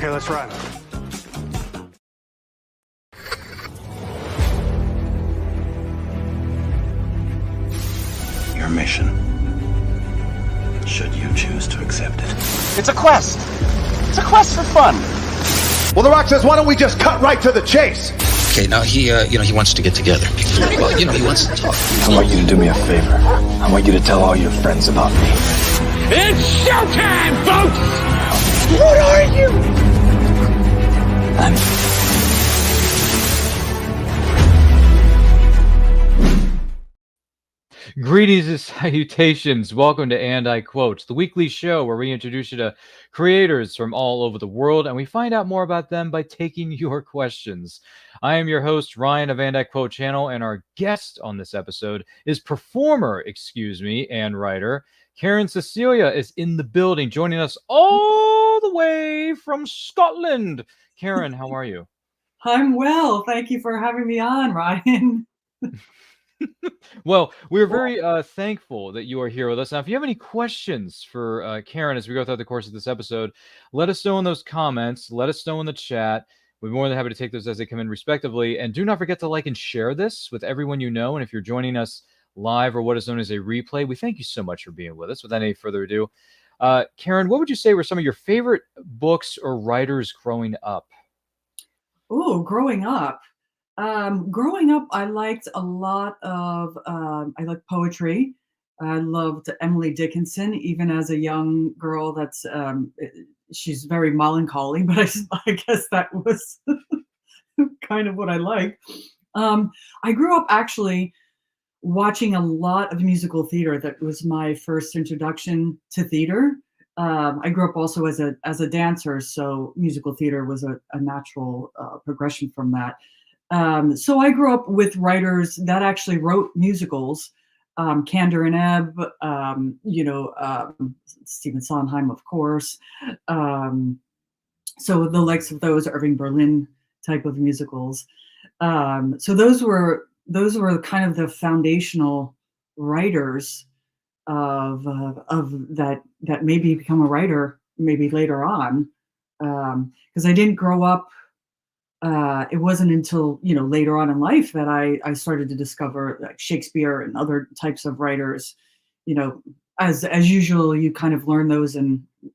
Okay, let's run. Your mission, should you choose to accept it. It's a quest. It's a quest for fun. Well, The Rock says, why don't we just cut right to the chase? Okay, now he wants to get together. Well, he wants to talk. I want you to do me a favor. I want you to tell all your friends about me. It's showtime, folks! What are you? Greetings and salutations. Welcome to And I Quote, the weekly show where we introduce you to creators from all over the world and we find out more about them by taking your questions. I am your host, Ryan of And I Quote channel, and our guest on this episode is performer, and writer Karen Cecilia is in the building, joining us all the way from Scotland. Karen, how are you? I'm well. Thank you for having me on, Ryan. Well, we're very thankful that you are here with us. Now, if you have any questions for Karen as we go throughout the course of this episode, let us know in those comments. Let us know in the chat. We're more than happy to take those as they come in respectively. And do not forget to like and share this with everyone you know. And if you're joining us live or what is known as a replay, we thank you so much for being with us. Without any further ado, Karen, what would you say were some of your favorite books or writers growing up? Oh, growing up. I liked a lot of, I liked poetry. I loved Emily Dickinson, even as a young girl. That's, she's very melancholy, but I guess that was kind of what I liked. I grew up actually watching a lot of musical theater. That was my first introduction to theater. I grew up also as a dancer, so musical theater was a natural progression from that. So I grew up with writers that actually wrote musicals, Kander and Ebb, Stephen Sondheim, of course. So the likes of those Irving Berlin type of musicals. So those were kind of the foundational writers of that maybe become a writer maybe later on, because I didn't grow up. It wasn't until later on in life that I started to discover like Shakespeare and other types of writers. As usual, you kind of learn those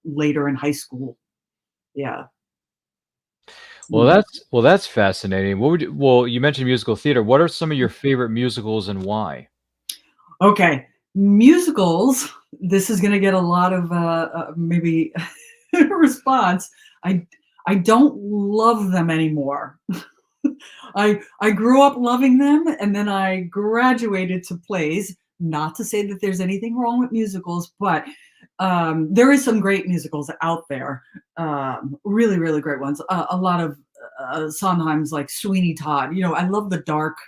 later in high school. Yeah. Well, that's fascinating. Well, you mentioned musical theater. What are some of your favorite musicals and why? Okay, musicals. This is going to get a lot of maybe response. I don't love them anymore. I grew up loving them, and then I graduated to plays. Not to say that there's anything wrong with musicals, but there is some great musicals out there. Really, really great ones. A lot of Sondheim's like Sweeney Todd. I love the dark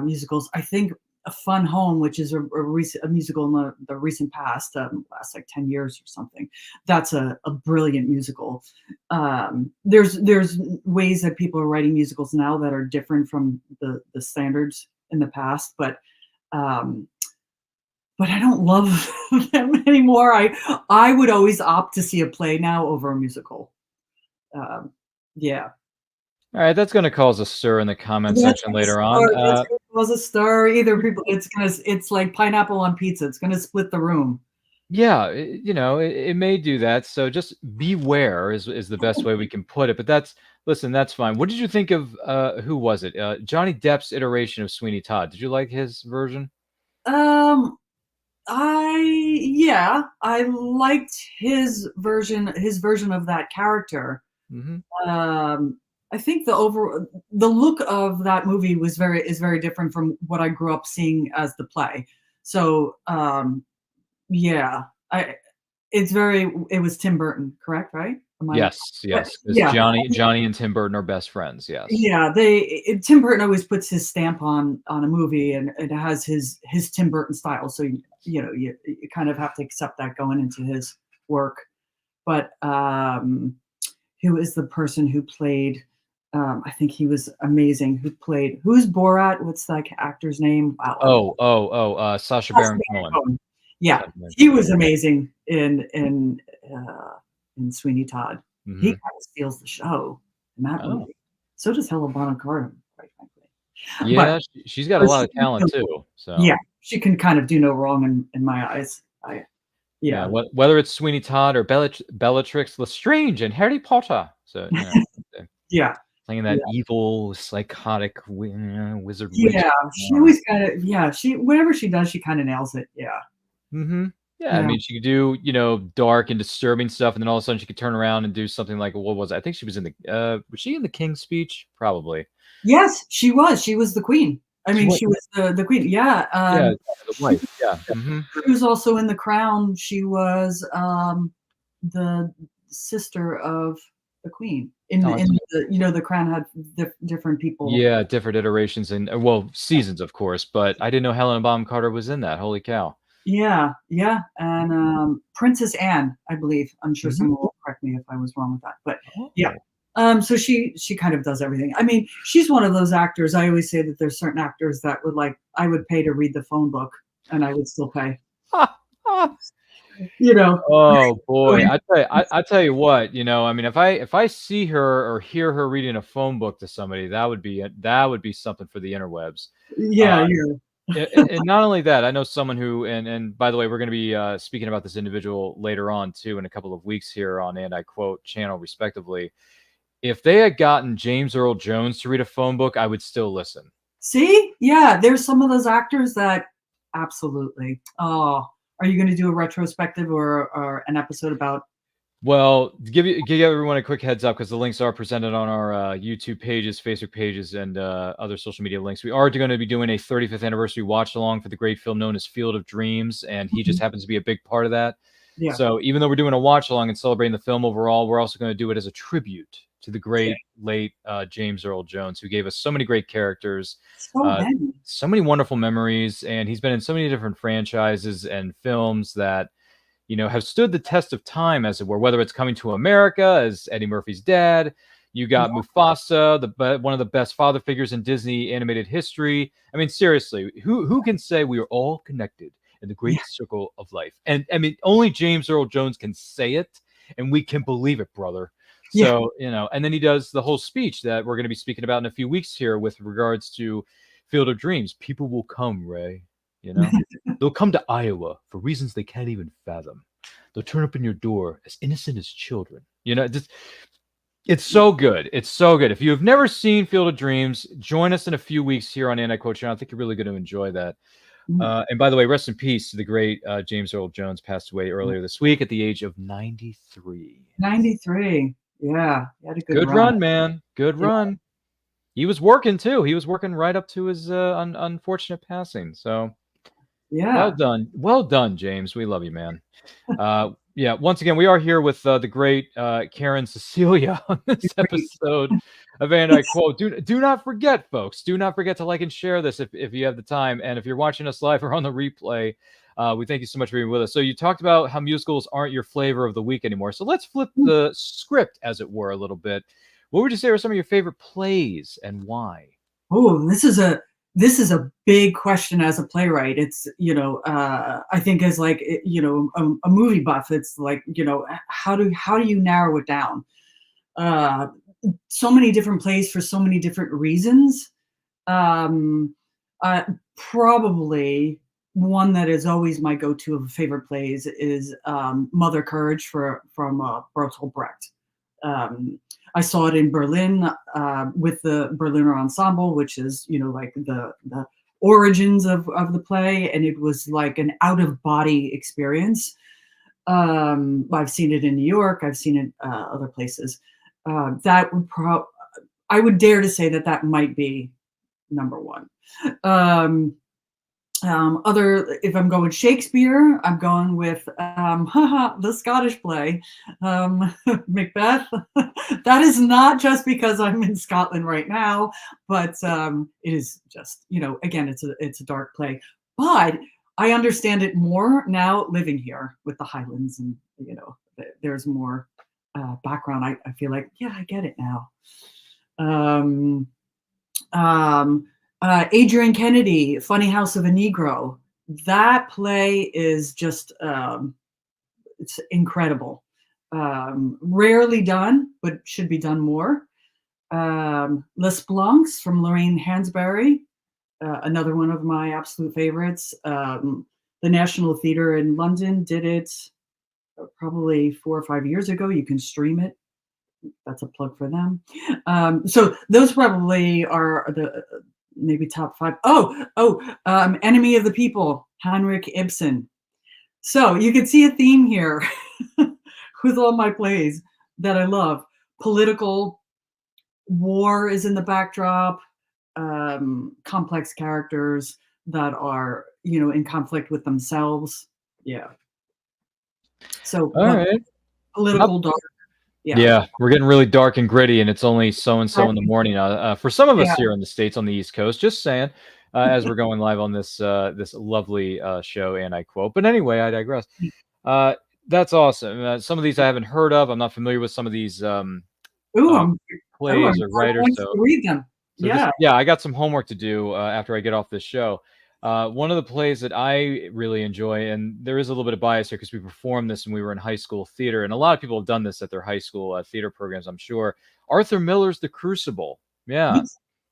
musicals. I think A Fun Home, which is a musical in the recent past, last like 10 years or something. That's a brilliant musical. There's ways that people are writing musicals now that are different from the standards in the past, but I don't love them anymore. I would always opt to see a play now over a musical. Yeah. All right, that's going to cause a stir in the comment section later on. It's going to cause a stir. Either people, it's like pineapple on pizza. It's going to split the room. Yeah, it may do that. So just beware is the best way we can put it. But that's fine. What did you think of who was it? Johnny Depp's iteration of Sweeney Todd. Did you like his version? I liked his version of that character. Mm-hmm. I think the look of that movie is very different from what I grew up seeing as the play. So it was Tim Burton, correct? Right? Yes. Yeah. Johnny and Tim Burton are best friends. Yes. Yeah, Tim Burton always puts his stamp on a movie, and it has his Tim Burton style. So you kind of have to accept that going into his work. But who is the person who played? I think he was amazing. Who's Borat? What's that actor's name? Wow. Sacha Baron Cohen. Yeah, he was amazing in Sweeney Todd. He kind of steals the show in that movie. So does Helena Bonham Carter, quite frankly. Yeah, she's got a lot of talent too. So yeah, she can kind of do no wrong in my eyes. Yeah. Whether it's Sweeney Todd or Bellatrix Lestrange and Harry Potter. So yeah, playing that evil, psychotic wizard. Yeah, she always kind of whatever she does, she kind of nails it. Yeah. Mm-hmm. Yeah, I mean, she could do, dark and disturbing stuff, and then all of a sudden she could turn around and do something like, what was it? I think she was in the, was she in the King's Speech? Probably. Yes, she was. She was the queen. I mean, she was the queen. Yeah. The wife. Yeah. Mm-hmm. She was also in The Crown. She was the sister of the queen. The Crown had different people. Yeah, different iterations and seasons, of course. But I didn't know Helena Bonham Carter was in that. Holy cow. Yeah, and Princess Anne, I believe. I'm sure someone will correct me if I was wrong with that, but yeah. So she kind of does everything. I mean, she's one of those actors. I always say that there's certain actors that I would pay to read the phone book, and I would still pay. Oh boy, I tell you what, I mean, if I see her or hear her reading a phone book to somebody, that would be something for the interwebs. Yeah. And not only that, I know someone who, and by the way, we're going to be speaking about this individual later on too, in a couple of weeks here on And I Quote channel, respectively. If they had gotten James Earl Jones to read a phone book, I would still listen. See, yeah, there's some of those actors that absolutely. Oh, are you going to do a retrospective or an episode about? Well, give everyone a quick heads up, because the links are presented on our YouTube pages, Facebook pages, and other social media links. We are going to be doing a 35th anniversary watch along for the great film known as Field of Dreams, and he just happens to be a big part of that. Yeah. So even though we're doing a watch along and celebrating the film overall, we're also going to do it as a tribute to the great late James Earl Jones, who gave us so many great characters, so many wonderful memories, and he's been in so many different franchises and films that have stood the test of time, as it were, whether it's Coming to America as Eddie Murphy's dad. You got Mufasa, one of the best father figures in Disney animated history. I mean, seriously, who can say we are all connected in the great circle of life? And I mean, only James Earl Jones can say it, and we can believe it, brother. So, and then he does the whole speech that we're going to be speaking about in a few weeks here with regards to Field of Dreams. People will come, Ray. They'll come to Iowa for reasons they can't even fathom. They'll turn up in your door as innocent as children. It's so good. It's so good. If you have never seen Field of Dreams, join us in a few weeks here on And I Quote channel. I think you're really going to enjoy that. And by the way, rest in peace to the great James Earl Jones. Passed away earlier this week at the age of 93. 93. Yeah, he had a good run, man. Good run. He was working too. He was working right up to his unfortunate passing. So, well done, James. We love you, man. Once again, we are here with the great Karen Cecilia on this episode of And I Quote. Do not forget, folks. Do not forget to like and share this if you have the time, and if you're watching us live or on the replay. We thank you so much for being with us. So you talked about how musicals aren't your flavor of the week anymore. So let's flip the script, as it were, a little bit. What would you say are some of your favorite plays and why? Oh, this is a big question as a playwright. It's, I think as like, a movie buff, it's like, how do you narrow it down? So many different plays for so many different reasons. Probably one that is always my go-to of favorite plays is Mother Courage from Bertolt Brecht. I saw it in Berlin with the Berliner Ensemble, which is, like the origins of the play. And it was like an out-of-body experience. I've seen it in New York. I've seen it other places. That would I would dare to say that might be number one. If I'm going Shakespeare, I'm going with the Scottish play, Macbeth. That is not just because I'm in Scotland right now, but it is just, again, it's a dark play. But I understand it more now living here with the Highlands, and there's more background. I feel like, I get it now. Adrian Kennedy, Funny House of a Negro. That play is just, it's incredible. Rarely done, but should be done more. Les Blancs from Lorraine Hansberry, another one of my absolute favorites. The National Theatre in London did it probably 4 or 5 years ago. You can stream it. That's a plug for them. So those probably are the maybe top 5. Enemy of the People, Heinrich Ibsen. So you can see a theme here with all my plays that I love. Political, war is in the backdrop, complex characters that are, in conflict with themselves. Yeah. So All right. Political, dark. Yeah, we're getting really dark and gritty, and it's only so-and-so in the morning. For some of us here in the States on the East Coast, just saying, as we're going live on this this lovely show, and I quote. But anyway, I digress. That's awesome. Some of these I haven't heard of. I'm not familiar with some of these plays or writers. So read them. I got some homework to do after I get off this show. One of the plays that I really enjoy, and there is a little bit of bias here because we performed this when we were in high school theater, and a lot of people have done this at their high school theater programs, I'm sure. Arthur Miller's The Crucible. Yeah.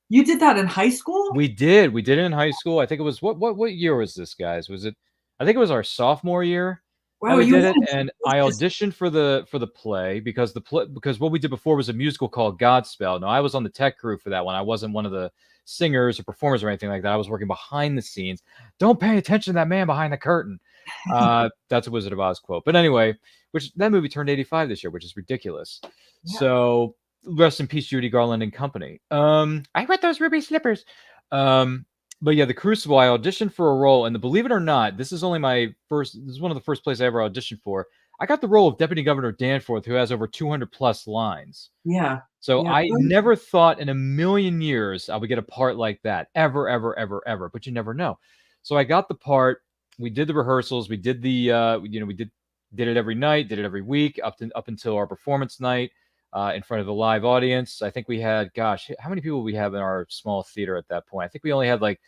You did that in high school? We did. We did it in high school. I think it was, what year was this, guys? Was it, I think it was our sophomore year. Wow, we did it, and I auditioned for the play because what we did before was a musical called Godspell. Now, I was on the tech crew for that one. I wasn't one of the singers or performers or anything like that. I was working behind the scenes. Don't pay attention to that man behind the curtain. That's a Wizard of Oz quote. But anyway, that movie turned 85 this year, which is ridiculous. Yeah. So rest in peace, Judy Garland and company. I read those ruby slippers. But yeah, The Crucible, I auditioned for a role, and believe it or not, this is one of the first plays I ever auditioned for. I got the role of Deputy Governor Danforth, who has over 200 plus lines. Yeah. So I never thought in a million years I would get a part like that, ever, ever, ever, ever. But you never know. So I got the part. We did the rehearsals. We did we did it every night, did it every week up until our performance night in front of the live audience. I think we had, gosh, how many people we have in our small theater at that point? I think we only had like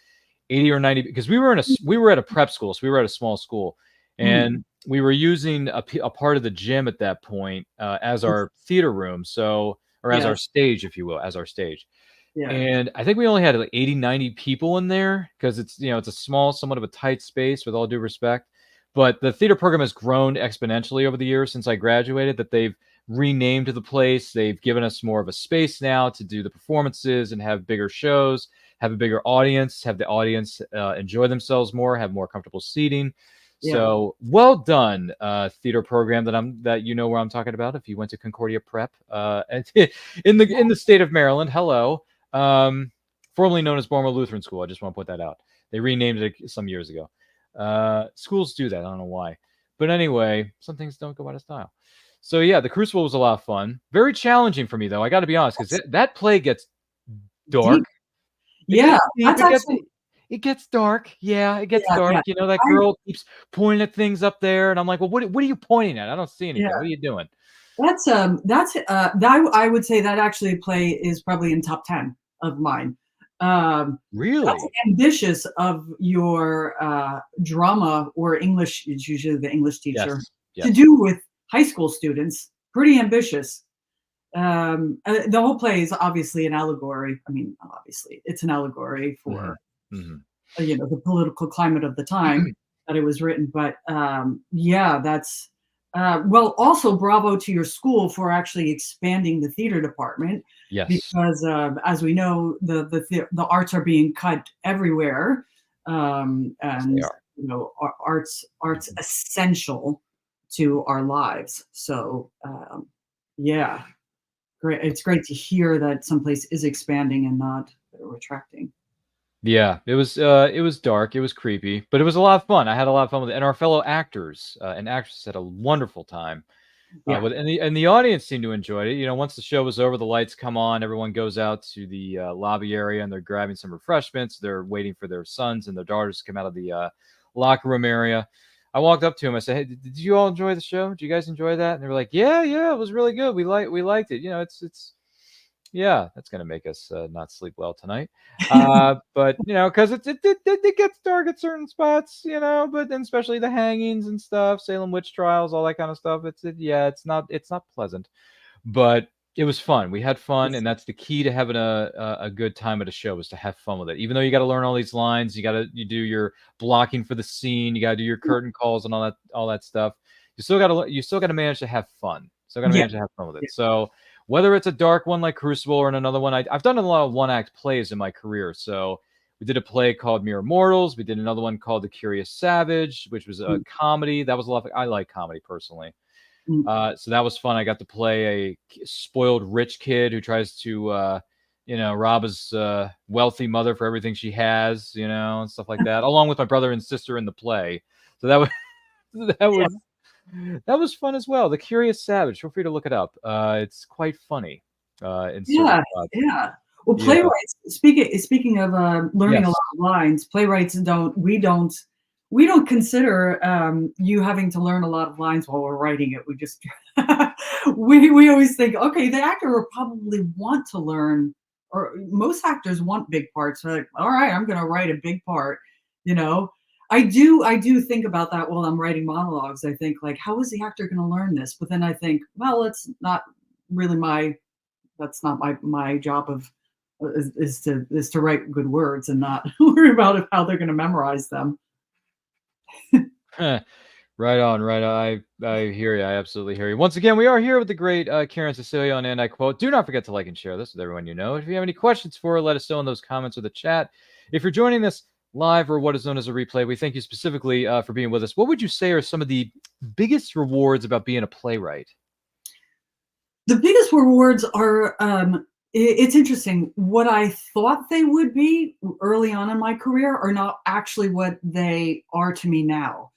80 or 90 because we were at a prep school, so we were at a small school, and we were using a part of the gym at that point as our theater room, or as our stage, if you will, as our stage. Yeah. And I think we only had like 80, 90 people in there because it's a small, somewhat of a tight space, with all due respect. But the theater program has grown exponentially over the years since I graduated, that they've renamed the place. They've given us more of a space now to do the performances and have bigger shows, have a bigger audience, have the audience enjoy themselves more, have more comfortable seating. Yeah. So well done, theater program that you know where I'm talking about. If you went to Concordia Prep in the state of Maryland, hello, formerly known as Baltimore Lutheran School. I just want to put that out. They renamed it some years ago. Schools do that. I don't know why, but anyway, some things don't go out of style. So yeah, The Crucible was a lot of fun. Very challenging for me though. I got to be honest, because that play gets dark. It gets dark. Yeah, it gets dark. Yeah. That girl keeps pointing at things up there, and I'm like, well, what are you pointing at? I don't see anything. Yeah. What are you doing? I would say that actually play is probably in top 10 of mine. Really? That's ambitious of your drama or English. It's usually the English teacher to do with high school students. Pretty ambitious. The whole play is obviously an allegory. I mean, obviously, it's an allegory for the political climate of the time that it was written. But that's also bravo to your school for actually expanding the theater department. Yes, because as we know, the arts are being cut everywhere, and arts essential to our lives. So great. It's great to hear that someplace is expanding and not retracting. Yeah, it was dark, it was creepy, but it was a lot of fun. I had a lot of fun with it, and our fellow actors and actresses had a wonderful time. And the audience seemed to enjoy it. Once the show was over, the lights come on, everyone goes out to the lobby area, and they're grabbing some refreshments. They're waiting for their sons and their daughters to come out of the locker room area. I walked up to him. I said, "Hey, did you all enjoy the show? Did you guys enjoy that?" And they were like, "Yeah, it was really good. We liked it. It's Yeah, that's gonna make us not sleep well tonight. But because it gets dark at certain spots, but then especially the hangings and stuff, Salem witch trials, all that kind of stuff. It's not pleasant, but it was fun. We had fun, and that's the key to having a good time at a show, is to have fun with it. Even though you got to learn all these lines, you do your blocking for the scene, you got to do your curtain calls and all that stuff. You still got to manage to have fun. Still got to manage to have fun with it. Yeah. So whether it's a dark one like Crucible or another one, I've done a lot of one-act plays in my career. So we did a play called Mere Mortals. We did another one called The Curious Savage, which was a comedy. That was a lot. I like comedy personally. So that was fun. I got to play a spoiled rich kid who tries to, rob his wealthy mother for everything she has, and stuff like that, along with my brother and sister in the play. So that was fun as well. The Curious Savage. Feel free to look it up. It's quite funny. Yeah. Well, playwrights. Speaking of learning a lot of lines, playwrights we don't consider you having to learn a lot of lines while we're writing it. We just we always think, okay, the actor will probably want to learn, or most actors want big parts. So like, all right, I'm going to write a big part. I do think about that while I'm writing monologues. I think, like, how is the actor going to learn this? But then I think, well, it's not really that's not my job is to write good words and not worry about how they're going to memorize them. Right on. I hear you. I absolutely hear you. Once again, we are here with the great Karen Cecilia, and I quote, do not forget to like and share this with everyone you know. If you have any questions for her, let us know in those comments or the chat. If you're joining us live or what is known as a replay, we thank you specifically for being with us. What would you say are some of the biggest rewards about being a playwright? The biggest rewards are, it's interesting. What I thought they would be early on in my career are not actually what they are to me now.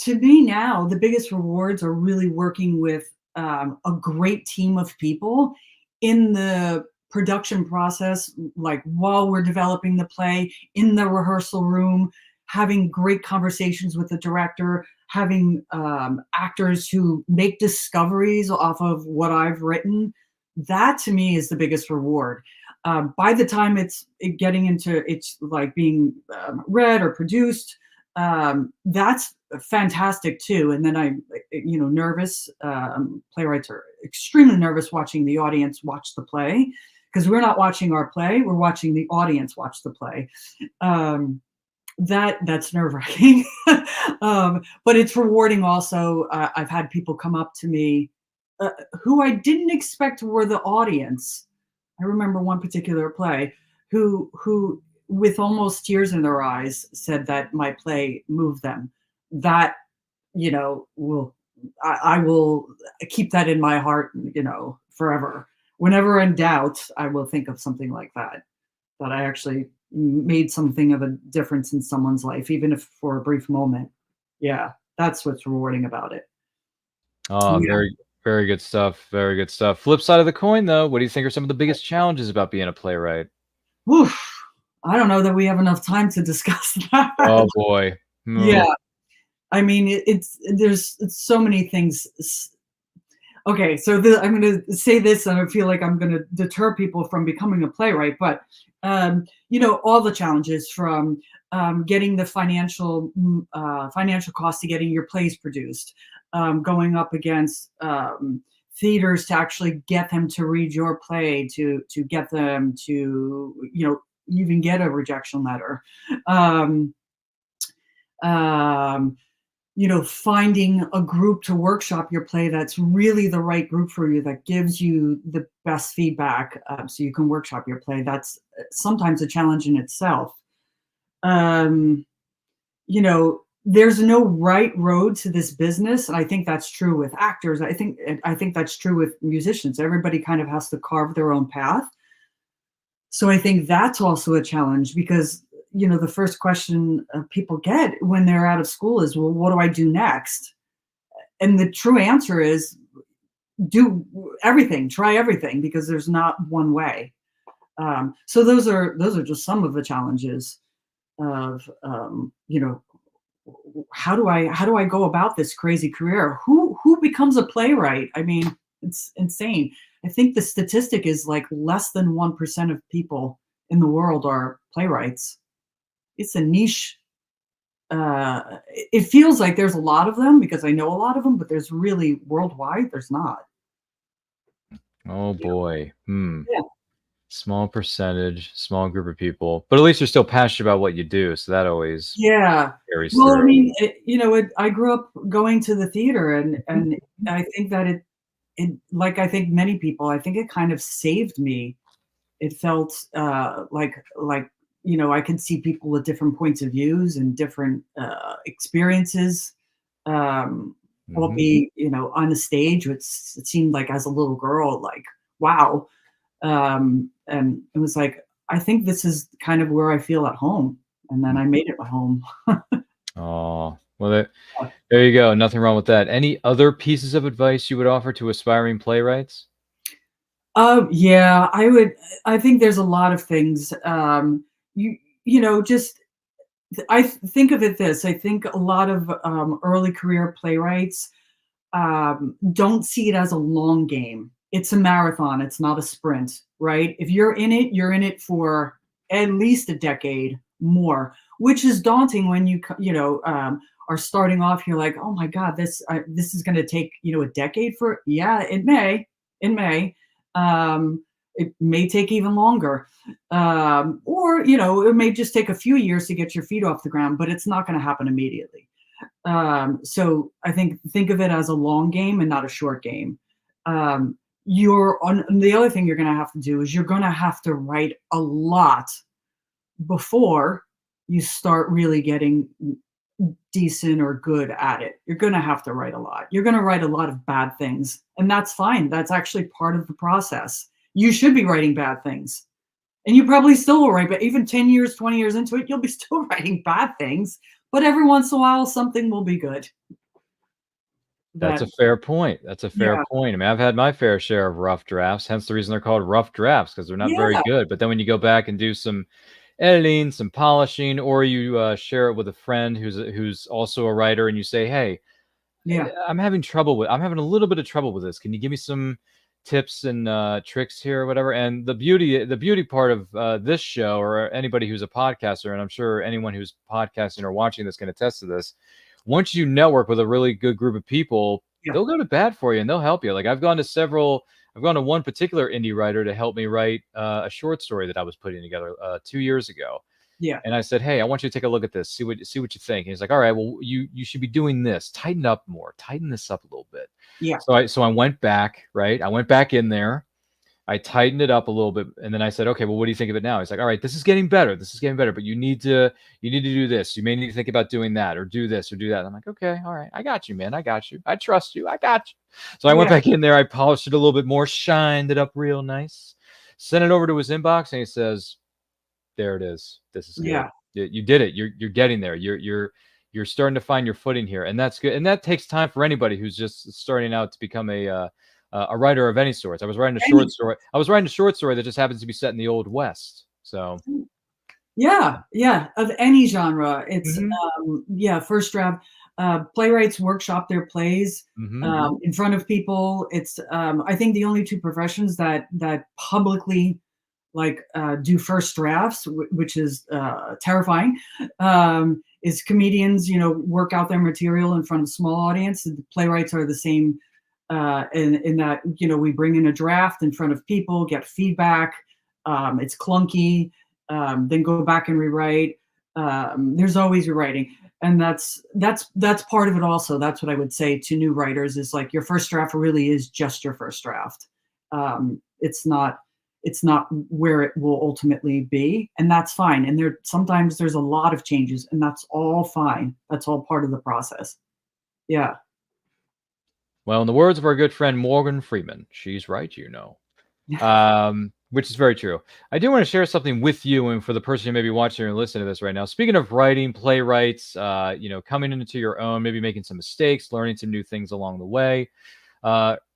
To me now, the biggest rewards are really working with a great team of people in the production process, like while we're developing the play, in the rehearsal room, having great conversations with the director, having actors who make discoveries off of what I've written. That to me is the biggest reward. By the time it's like being read or produced, that's fantastic too. And then I'm, nervous. Playwrights are extremely nervous watching the audience watch the play, because we're not watching our play, we're watching the audience watch the play. That's nerve-wracking. But it's rewarding also. I've had people come up to me who I didn't expect were the audience. I remember one particular play who with almost tears in their eyes said that my play moved them. That, I will keep that in my heart, forever. Whenever in doubt, I will think of something like that I actually made something of a difference in someone's life, even if for a brief moment. Yeah, that's what's rewarding about it. Oh, yeah. Very, very good stuff. Very good stuff. Flip side of the coin, though, what do you think are some of the biggest challenges about being a playwright? Oof, I don't know that we have enough time to discuss that. Oh boy. Yeah, I mean, there's so many things. Okay, so I'm going to say this, and I feel like I'm going to deter people from becoming a playwright. But all the challenges from getting the financial cost to getting your plays produced, going up against theaters to actually get them to read your play, to get them to even get a rejection letter. Finding a group to workshop your play that's really the right group for you, that gives you the best feedback, so you can workshop your play. That's sometimes a challenge in itself. There's no right road to this business, and I think that's true with actors. I think that's true with musicians. Everybody kind of has to carve their own path. So I think that's also a challenge, because the first question people get when they're out of school is, well, what do I do next? And the true answer is do everything, try everything, because there's not one way. So those are just some of the challenges of, how do I go about this crazy career? Who becomes a playwright? I mean, it's insane. I think the statistic is like less than 1% of people in the world are playwrights. It's a niche. It feels like there's a lot of them because I know a lot of them, but there's really worldwide, there's not. Oh boy. Yeah. Small percentage, small group of people, but at least you're still passionate about what you do, so that always carries Well, through. I mean, I grew up going to the theater, and I think that it like I think many people, I think it kind of saved me. It felt like I could see people with different points of views and different experiences. I'll be, on the stage, which it seemed like as a little girl, like, wow. And it was like, I think this is kind of where I feel at home. And then I made it at home. Oh, well, there you go. Nothing wrong with that. Any other pieces of advice you would offer to aspiring playwrights? Yeah, I think there's a lot of things. Just I think of it this. I think a lot of early career playwrights don't see it as a long game. It's a marathon. It's not a sprint, right? If you're in it for at least a decade more, which is daunting when you are starting off. You're like, oh my God, this is going to take a decade for. Yeah, it may. It may take even longer, or it may just take a few years to get your feet off the ground, but it's not going to happen immediately. So I think of it as a long game and not a short game. The other thing you're going to have to do is you're going to have to write a lot before you start really getting decent or good at it. You're going to have to write a lot. You're going to write a lot of bad things, and that's fine. That's actually part of the process. You should be writing bad things, and you probably still will write, but even 10 years, 20 years into it, you'll be still writing bad things, but every once in a while, something will be good. That's a fair point. That's a fair point. I mean, I've had my fair share of rough drafts, hence the reason they're called rough drafts, because they're not very good. But then when you go back and do some editing, some polishing, or you share it with a friend who's also a writer, and you say, hey, I'm having a little bit of trouble with this. Can you give me some tips and tricks here or whatever? And the beauty part of this show, or anybody who's a podcaster, and I'm sure anyone who's podcasting or watching this can attest to this, once you network with a really good group of people, they'll go to bat for you and they'll help you. Like I've gone to one particular indie writer to help me write a short story that I was putting together 2 years ago. Yeah. And I said, hey, I want you to take a look at this, see what you think. And he's like, all right, well, you should be doing this. Tighten up more. Tighten this up a little bit. Yeah. So I went back, right? I went back in there. I tightened it up a little bit, and then I said, okay, well, what do you think of it now? He's like, all right, this is getting better. This is getting better, but you need to do this. You may need to think about doing that, or do this, or do that. And I'm like, okay, all right, I got you, man. I got you. I trust you. I got you. So I went back in there. I polished it a little bit more, shined it up real nice, sent it over to his inbox, and he says, there it is. This is good. Yeah. You did it. You're getting there. You're starting to find your footing here, and that's good. And that takes time for anybody who's just starting out to become a writer of any sort. I was writing a short story. That just happens to be set in the Old West. So, yeah, of any genre. It's first draft. Playwrights workshop their plays in front of people. It's I think the only two professions that publicly do first drafts, which is terrifying, is comedians. Work out their material in front of a small audience. The playwrights are the same. In that, we bring in a draft in front of people, get feedback. It's clunky, then go back and rewrite. There's always rewriting, and that's part of it. Also, that's what I would say to new writers is like your first draft really is just your first draft. It's not where it will ultimately be, and that's fine. And sometimes there's a lot of changes, and that's all fine. That's all part of the process. Yeah. Well, in the words of our good friend Morgan Freeman, she's right, which is very true. I do want to share something with you and for the person who may be watching or listening to this right now. Speaking of writing, playwrights, coming into your own, maybe making some mistakes, learning some new things along the way.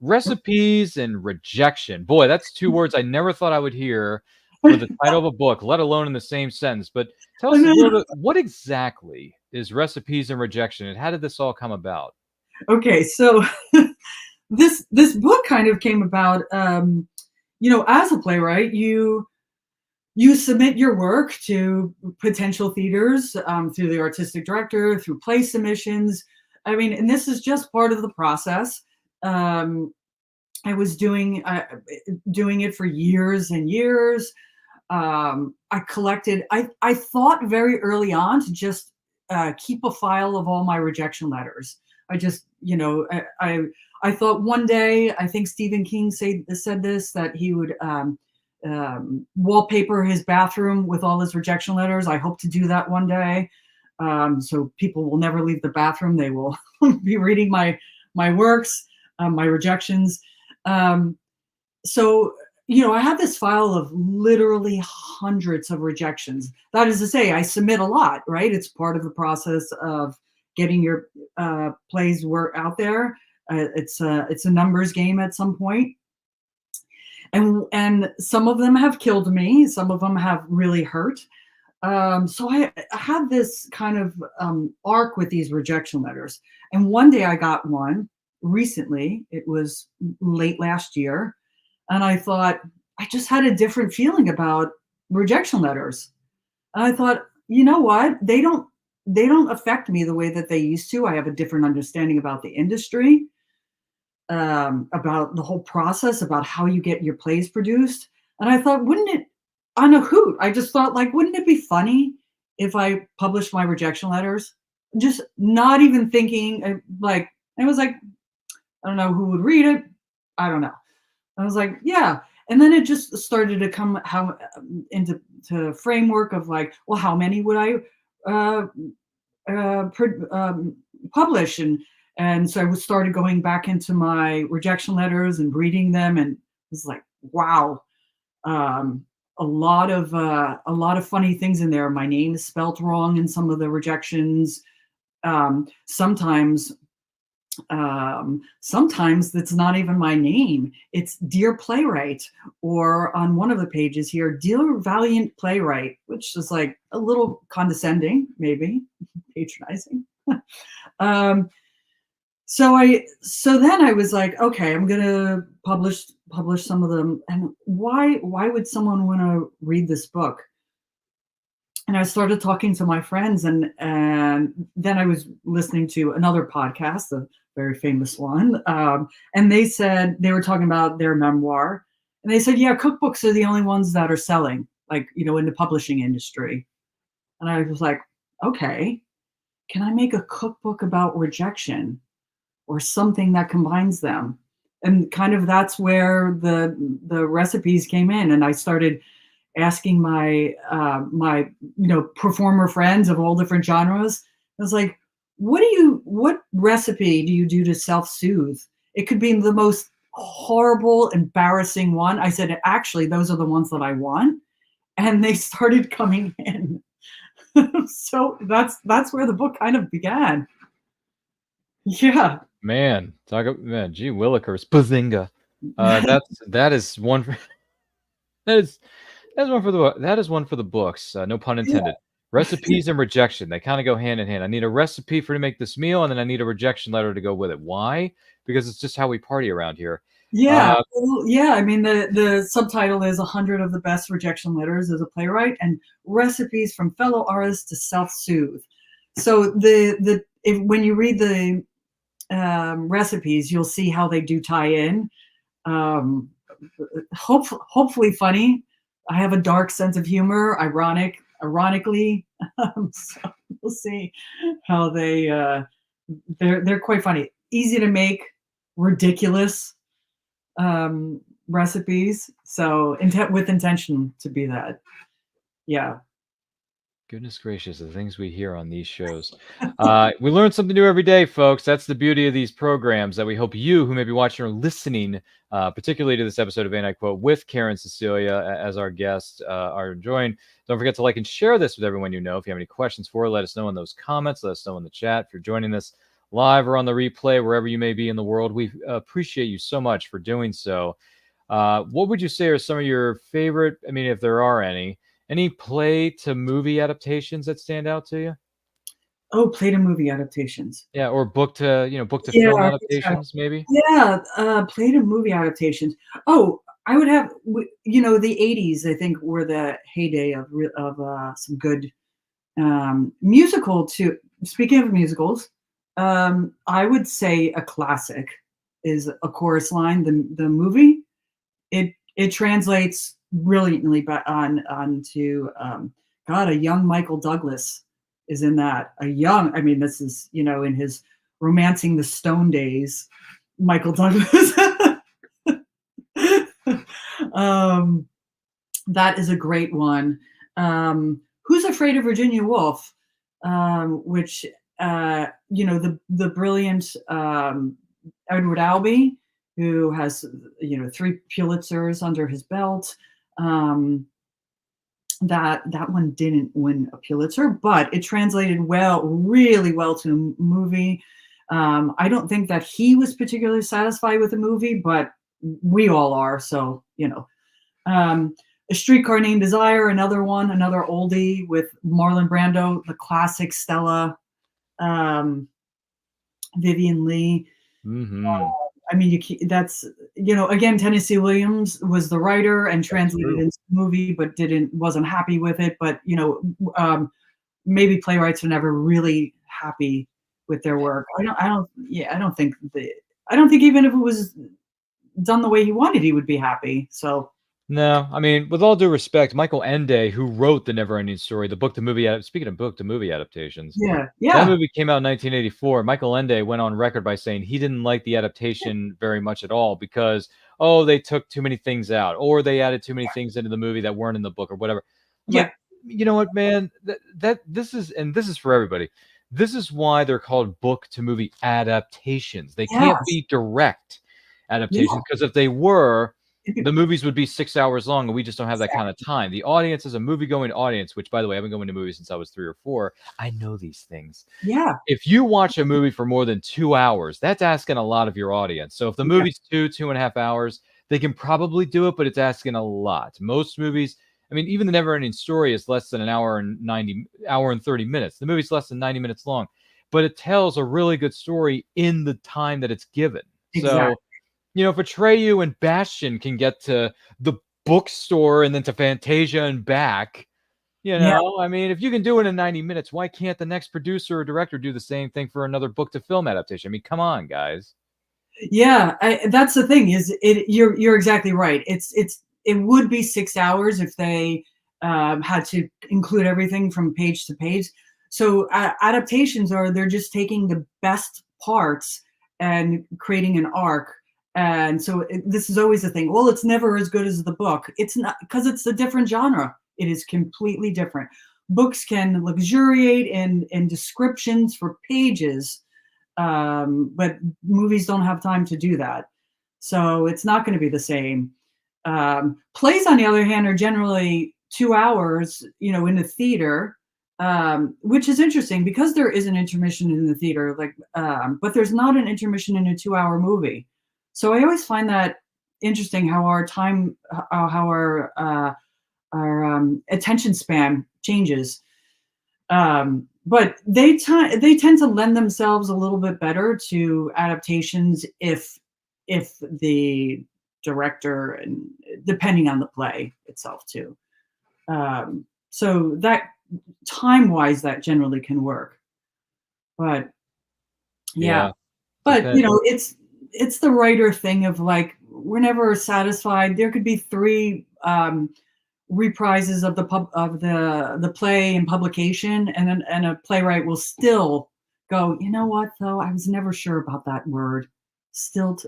Recipes and rejection. Boy, that's two words I never thought I would hear for the title of a book, let alone in the same sentence. But tell us a little bit, what exactly is recipes and rejection, and how did this all come about? Okay, so this book kind of came about, as a playwright, you submit your work to potential theaters through the artistic director, through play submissions. I mean, and this is just part of the process. I was doing it for years and years. I collected. I thought very early on to just keep a file of all my rejection letters. I just, I thought one day, I think Stephen King said this, that he would wallpaper his bathroom with all his rejection letters. I hope to do that one day. So people will never leave the bathroom. They will be reading my works, my rejections. So, I have this file of literally hundreds of rejections. That is to say, I submit a lot, right? It's part of the process of getting your plays work out there. It's a numbers game at some point. And some of them have killed me. Some of them have really hurt. So I had this kind of arc with these rejection letters. And one day I got one recently. It was late last year. And I thought, I just had a different feeling about rejection letters. And I thought, you know what? They don't affect me the way that they used to. I have a different understanding about the industry, about the whole process, about how you get your plays produced. And I thought, wouldn't it, on a hoot, I just thought, like, wouldn't it be funny if I published my rejection letters? Just not even thinking, I was like, I don't know who would read it. I don't know. I was like, yeah. And then it just started to come into framework of like, well, how many would I publish? And so I started going back into my rejection letters and reading them, and it was like, wow, a lot of funny things in there. My name is spelt wrong in some of the rejections. Sometimes that's not even my name. It's Dear Playwright, or on one of the pages here, Dear Valiant Playwright, which is like a little condescending, maybe patronizing. So then I was like, okay, I'm gonna publish some of them. And why would someone want to read this book? And I started talking to my friends, and then I was listening to another podcast, a very famous one, and they said, they were talking about their memoir, and they said, yeah, cookbooks are the only ones that are selling, like, in the publishing industry. And I was like, okay, can I make a cookbook about rejection or something that combines them? And kind of that's where the recipes came in, and I started asking my performer friends of all different genres. I was like, what recipe do you do to self-soothe? It could be the most horrible, embarrassing one. I said, actually, those are the ones that I want. And they started coming in. So that's where the book kind of began. Yeah. Man, gee willikers, bazinga. That is one for one for the books. No pun intended. Yeah. Recipes and rejection, they kind of go hand in hand. I need a recipe to make this meal, and then I need a rejection letter to go with it. Why? Because it's just how we party around here. Yeah. Yeah. I mean, the subtitle is 100 of the best rejection letters as a playwright, and recipes from fellow artists to self-soothe. So when you read the recipes, you'll see how they do tie in. Hopefully funny. I have a dark sense of humor, ironically. So we'll see how they're quite funny. Easy to make, ridiculous recipes. So with intention to be that. Yeah. Goodness gracious, the things we hear on these shows. We learn something new every day, folks. That's the beauty of these programs, that we hope you who may be watching or listening, particularly to this episode of And I Quote with Karen Cecilia as our guest, are enjoying. Don't forget to like and share this with everyone you know. If you have any questions for her, let us know in those comments. Let us know in the chat. If you're joining us live or on the replay, wherever you may be in the world, we appreciate you so much for doing so. What would you say are some of your favorite, I mean, if there are any play to movie adaptations that stand out to you? Oh, play to movie adaptations. Yeah, or book to Yeah, film I think so. adaptations, maybe. Yeah, play to movie adaptations. Oh, I would have, the 80s, I think, were the heyday of some good musical too. Speaking of musicals, I would say a classic is A Chorus Line, the movie. It translates brilliantly onto God, a young Michael Douglas is in that. I mean, this is, in his Romancing the Stone days, Michael Douglas. That is a great one. Who's Afraid of Virginia Woolf? Which the brilliant Edward Albee, who has 3 Pulitzers under his belt. That one didn't win a Pulitzer, but it translated really well to a movie. I don't think that he was particularly satisfied with the movie, but we all are. So A Streetcar Named Desire, another oldie with Marlon Brando, the classic Stella, Vivian Leigh. Mm-hmm. I mean, that's again, Tennessee Williams was the writer and translated into the movie, but wasn't happy with it. But maybe playwrights are never really happy with their work. I don't think even if it was done the way he wanted, he would be happy. So. No, I mean, with all due respect, Michael Ende, who wrote The Neverending Story, the book to movie. Speaking of book to movie adaptations, yeah, that movie came out in 1984. Michael Ende went on record by saying he didn't like the adaptation very much at all because they took too many things out, or they added too many things into the movie that weren't in the book, or whatever. Like, you know what, man? This is for everybody. This is why they're called book to movie adaptations. They can't be direct adaptations because if they were, the movies would be 6 hours long, and we just don't have that kind of time. The audience is a movie-going audience, which, by the way, I've been going to movies since I was 3 or 4. I know these things. Yeah. If you watch a movie for more than 2 hours, that's asking a lot of your audience. So if the movie's 2.5 hours, they can probably do it, but it's asking a lot. Most movies, I mean, even The Neverending Story is less than an hour and 30 minutes. The movie's less than 90 minutes long, but it tells a really good story in the time that it's given. Exactly. So, if Atreyu and Bastian can get to the bookstore and then to Fantasia and back, I mean, if you can do it in 90 minutes, why can't the next producer or director do the same thing for another book to film adaptation? I mean, come on, guys. Yeah, that's the thing. You're exactly right. It would be 6 hours if they had to include everything from page to page. So adaptations they're just taking the best parts and creating an arc. And so this is always the thing. Well, it's never as good as the book. It's not, because it's a different genre. It is completely different. Books can luxuriate in descriptions for pages, but movies don't have time to do that. So it's not going to be the same. Plays, on the other hand, are generally 2 hours, in the theater, which is interesting because there is an intermission in the theater, but there's not an intermission in a 2-hour movie. So I always find that interesting how our time, how our attention span changes. But they tend to lend themselves a little bit better to adaptations if the director, and depending on the play itself too. So that time-wise, that generally can work. But but it's the writer thing of we're never satisfied. There could be 3 reprises of the play in publication, and a playwright will still go, you know what, though, I was never sure about that word. Still,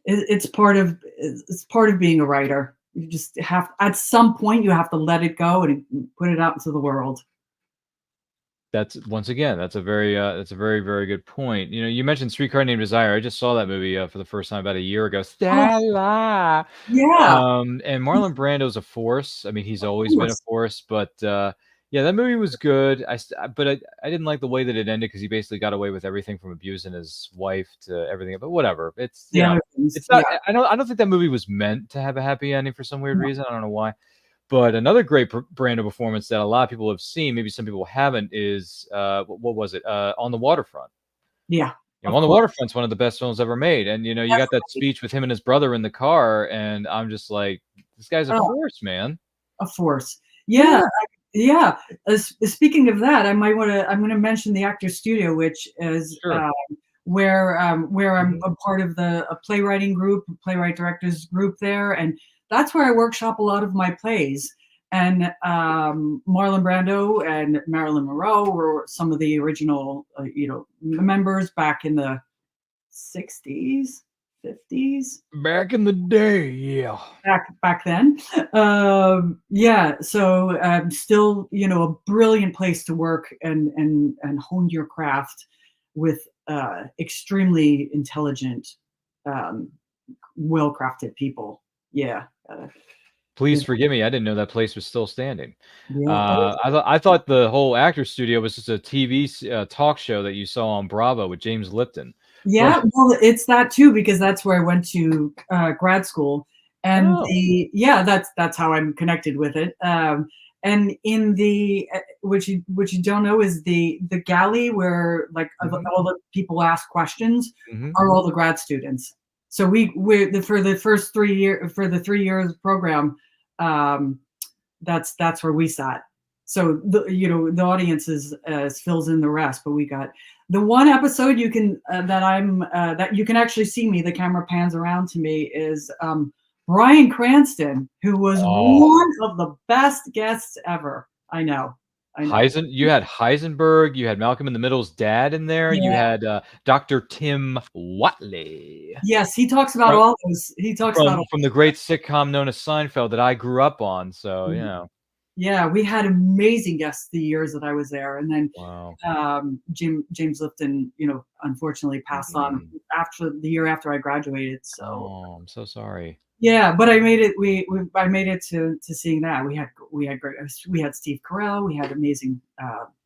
it's part of being a writer. You just have, at some point, you have to let it go and put it out into the world. That's a very very good point. You mentioned Streetcar Named Desire. I just saw that movie for the first time about a year ago. Stella. Yeah. And Marlon Brando's a force. I mean, he's always been a force, but that movie was good. But I didn't like the way that it ended because he basically got away with everything from abusing his wife to everything. But whatever. It's not. I don't think that movie was meant to have a happy ending for some weird reason. I don't know why. But another great brand of performance that a lot of people have seen, maybe some people haven't, is what was it? On the Waterfront. Yeah. You know, On the Waterfront's one of the best films ever made. And you know, you got that speech with him and his brother in the car, and I'm just like, this guy's a force, man. A force. Yeah. Yeah. Speaking of that, I'm going to mention the Actors Studio, which is where I'm a part of a playwriting group, playwright directors group there, and that's where I workshop a lot of my plays. And Marlon Brando and Marilyn Monroe were some of the original, members back in the 60s, 50s. Back in the day, yeah. Back then. Yeah. So still, a brilliant place to work and hone your craft with extremely intelligent, well-crafted people. Yeah. Please forgive me. I didn't know that place was still standing. Yeah. I thought the whole Actors Studio was just a TV talk show that you saw on Bravo with James Lipton. Yeah, well, it's that too, because that's where I went to grad school, and that's how I'm connected with it. And in the which you don't know is the galley where like all the people ask questions are all the grad students. So for the 3 years program, that's where we sat. So the audience fills in the rest, but we got the one episode you can that you can actually see me. The camera pans around to me is Bryan Cranston, who was one of the best guests ever. I know. You had Heisenberg, you had Malcolm in the Middle's dad in there, you had Dr. Tim Watley. Yes, he talks about all those. He talks about from the great sitcom known as Seinfeld that I grew up on. So yeah, we had amazing guests the years that I was there, and then James Lipton, unfortunately passed on after the year after I graduated. So I'm so sorry. Yeah, but I made it. I made it to seeing that. We had Steve Carell. We had amazing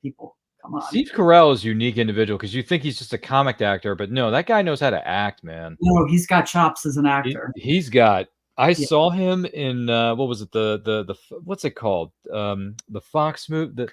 people come on. Steve Carell is a unique individual because you think he's just a comic actor, but no, that guy knows how to act, man. No, he's got chops as an actor. He's got. I saw him in what was it? The what's it called? The Fox movie,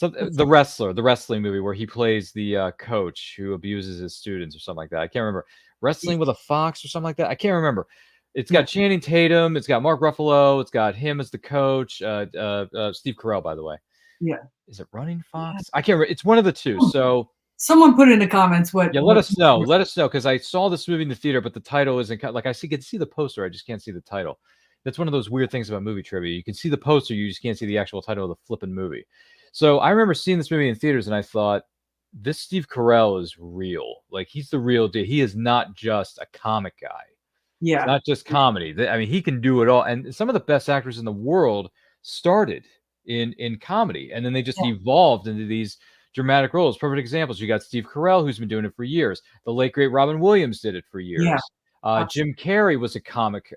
the wrestling movie where he plays the coach who abuses his students or something like that. I can't remember. Wrestling with a Fox or something like that. I can't remember. It's got Channing Tatum. It's got Mark Ruffalo. It's got him as the coach. Steve Carell, by the way. Yeah. Is it Running Fox? I can't remember. It's one of the two. So someone put in the comments what. Yeah, let us know. Let us know, because I saw this movie in the theater, but the title isn't like I can see the poster. I just can't see the title. That's one of those weird things about movie trivia. You can see the poster, you just can't see the actual title of the flipping movie. So I remember seeing this movie in theaters, and I thought, this Steve Carell is real. Like, he's the real deal. He is not just a comic guy. Yeah. It's not just comedy. I mean, he can do it all. And some of the best actors in the world started in comedy, and then they just evolved into these dramatic roles. Perfect examples. You got Steve Carell, who's been doing it for years. The late, great Robin Williams did it for years. Yeah. Jim Carrey was a comic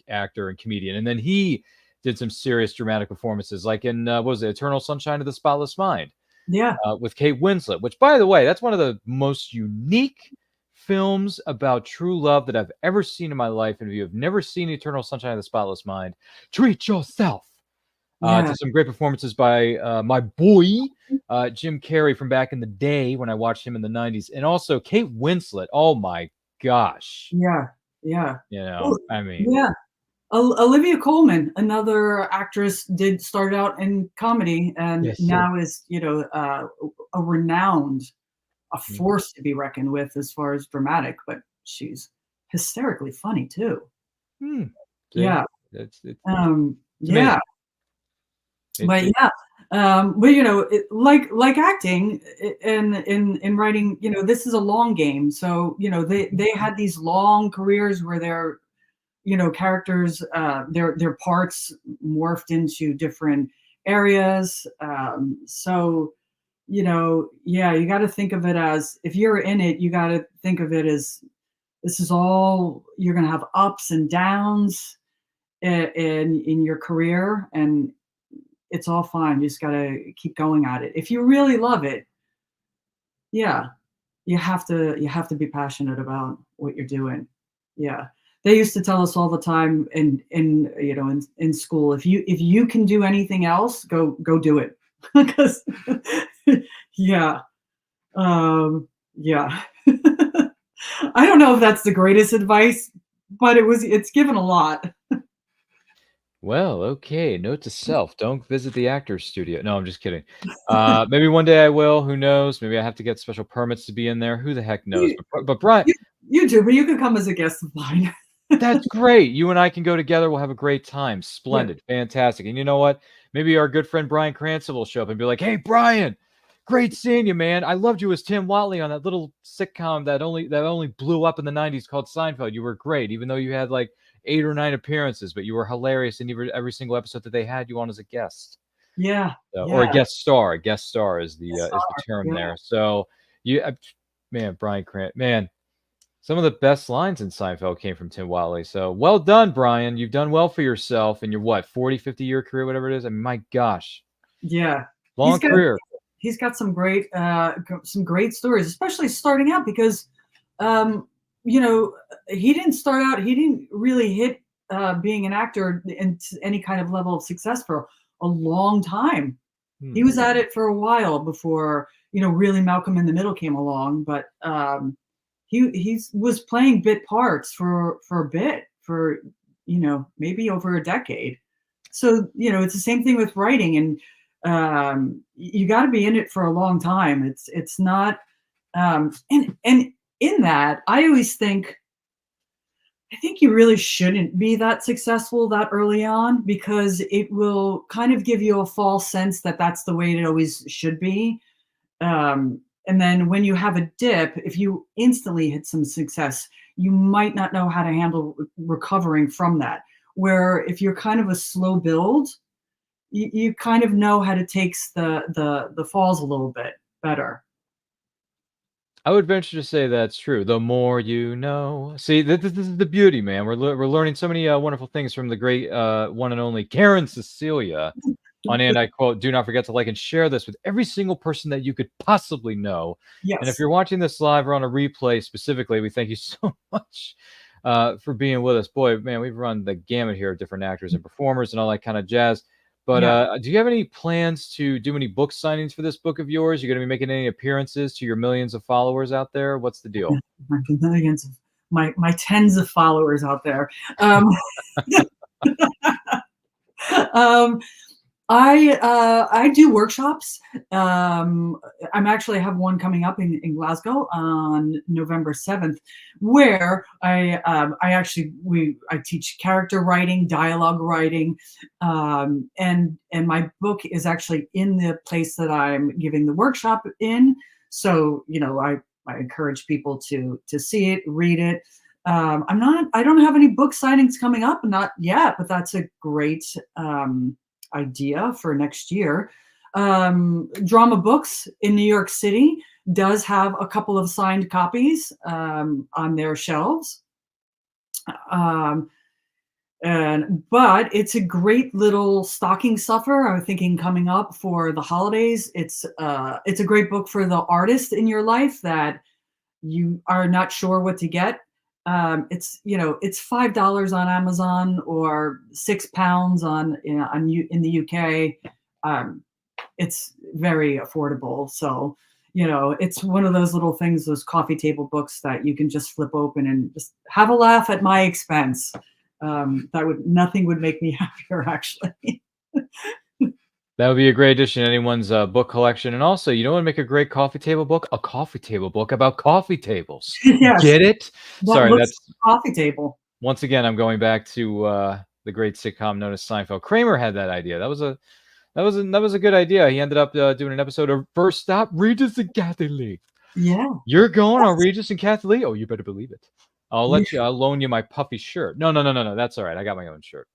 actor and comedian. And then he did some serious dramatic performances, like in, what was it, Eternal Sunshine of the Spotless Mind? Yeah. With Kate Winslet, which, by the way, that's one of the most unique films about true love that I've ever seen in my life. And if you have never seen Eternal Sunshine of the Spotless Mind, treat yourself. To some great performances by my boy, Jim Carrey from back in the day when I watched him in the 90s. And also Kate Winslet. Oh, my gosh. Yeah. Yeah. I mean. Yeah. Olivia Colman, another actress, started out in comedy and now is, a renowned, a force to be reckoned with as far as dramatic, but she's hysterically funny too. Yeah. It's yeah. But like acting and in writing, this is a long game. So, they had these long careers where their, characters, their parts morphed into different areas. So, you got to think of it as, if you're in it, you got to think of it as, this is all, you're going to have ups and downs in your career, and it's all fine. You just got to keep going at it. If you really love it, you have to be passionate about what you're doing. Yeah. they used to tell us all the time in school, if you can do anything else, go do it. Because yeah. Yeah. I don't know if that's the greatest advice, but it's given a lot. Well, okay. Note to self: don't visit the actor's studio. No, I'm just kidding. Maybe one day I will. Who knows? Maybe I have to get special permits to be in there. Who the heck knows? But Brian, you do, but you could come as a guest of mine. that's great. You and I can go together. We'll have a great time. Splendid. Yeah. Fantastic. And you know what? Maybe our good friend Brian Cranston will show up and be like, "Hey, Brian, great seeing you, man. I loved you as Tim Watley on that little sitcom that only blew up in the 90s called Seinfeld. You were great, even though you had like 8 or 9 appearances, but you were hilarious in every single episode that they had you on as a guest." Yeah. Or a guest star. A guest star is the term there. So man, Brian Cranston, man, some of the best lines in Seinfeld came from Tim Watley. So well done, Brian. You've done well for yourself in your 40, 50-year career, whatever it is. I mean, my gosh. Yeah. Long career. He's got some great stories, especially starting out, because he didn't start out, he didn't really hit being an actor in any kind of level of success for a long time. He was at it for a while before, really Malcolm in the Middle came along, but he was playing bit parts for a bit, for maybe over a decade. So it's the same thing with writing, and you got to be in it for a long time. It's not and in that, I always think you really shouldn't be that successful that early on, because it will kind of give you a false sense that that's the way it always should be. And then when you have a dip, if you instantly hit some success, you might not know how to handle recovering from that. Where if you're kind of a slow build, you kind of know how to take the falls a little bit better. I would venture to say that's true. The more you know. See, this is the beauty, man. We're learning so many wonderful things from the great one and only Karen Cecilia. And I quote, "Do not forget to like and share this with every single person that you could possibly know." Yes. And if you're watching this live or on a replay specifically, we thank you so much for being with us. Boy, man, we've run the gamut here of different actors and performers and all that kind of jazz. But do you have any plans to do any book signings for this book of yours? You're going to be making any appearances to your millions of followers out there? What's the deal? My tens of followers out there. I do workshops. I'm actually have one coming up in Glasgow on November 7th, where I teach character writing, dialogue writing, and my book is actually in the place that I'm giving the workshop in. So I encourage people to see it, read it. I don't have any book signings coming up, not yet, but that's a great idea for next year. Drama Books in New York City does have a couple of signed copies on their shelves. But it's a great little stocking stuffer. I'm thinking coming up for the holidays. It's a great book for the artist in your life that you are not sure what to get. It's $5 on Amazon or £6 in the UK. It's very affordable. So, it's one of those little things, those coffee table books that you can just flip open and just have a laugh at my expense. Nothing would make me happier, actually. That would be a great addition to anyone's book collection. And also, you know what would make a great coffee table book? A coffee table book about coffee tables. Yes. Get it? Sorry, that's coffee table. Once again, I'm going back to the great sitcom known as Seinfeld. Kramer had that idea. That was a good idea. He ended up doing an episode of First Stop, Regis and Kathy Lee. Yeah. You're going on Regis and Kathy Lee? Oh, you better believe it. I'll loan you my puffy shirt. No. That's all right. I got my own shirt.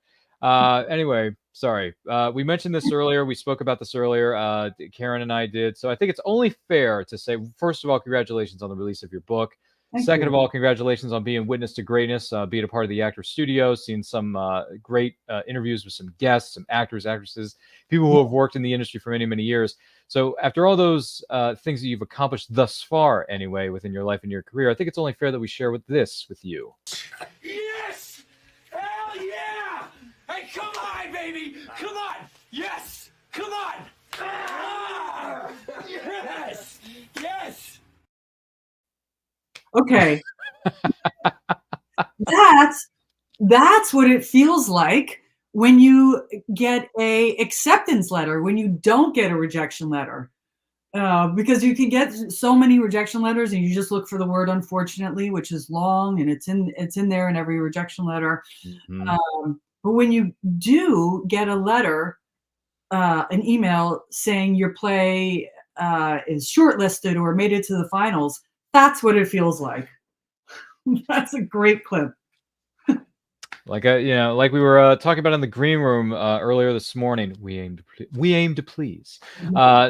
Anyway, sorry. We mentioned this earlier. We spoke about this earlier. Karen and I did. So I think it's only fair to say, first of all, congratulations on the release of your book. Second of all, congratulations on being witness to greatness, being a part of the Actors Studio, seeing some great interviews with some guests, some actors, actresses, people who have worked in the industry for many, many years. So after all those things that you've accomplished thus far, anyway, within your life and your career, I think it's only fair that we share this with you. Yes! come on, baby! Come on! Yes! Come on! Ah! Yes! Yes! Okay. That's what it feels like when you get a acceptance letter, when you don't get a rejection letter. Because you can get so many rejection letters and you just look for the word unfortunately, which is long, and it's in there in every rejection letter. But when you do get a letter, an email saying your play is shortlisted or made it to the finals, that's what it feels like. That's a great clip. Like like we were talking about in the green room earlier this morning, we aim to please.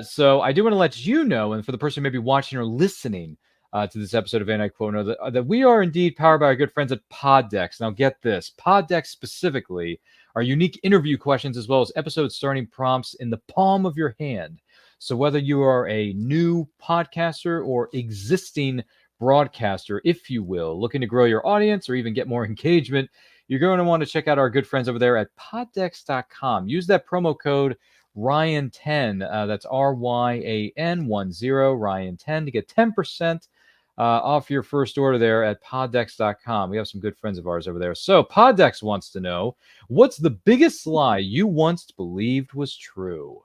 So I do want to let you know, and for the person who may be watching or listening to this episode of And I Quote Know, that we are indeed powered by our good friends at Poddex. Now get this, Poddex specifically are unique interview questions as well as episode starting prompts in the palm of your hand. So whether you are a new podcaster or existing broadcaster, if you will, looking to grow your audience or even get more engagement, you're going to want to check out our good friends over there at poddex.com. Use that promo code Ryan10. That's RYAN10, Ryan10, to get 10% off your first order there at poddex.com. We have some good friends of ours over there. So Poddex wants to know, what's the biggest lie you once believed was true?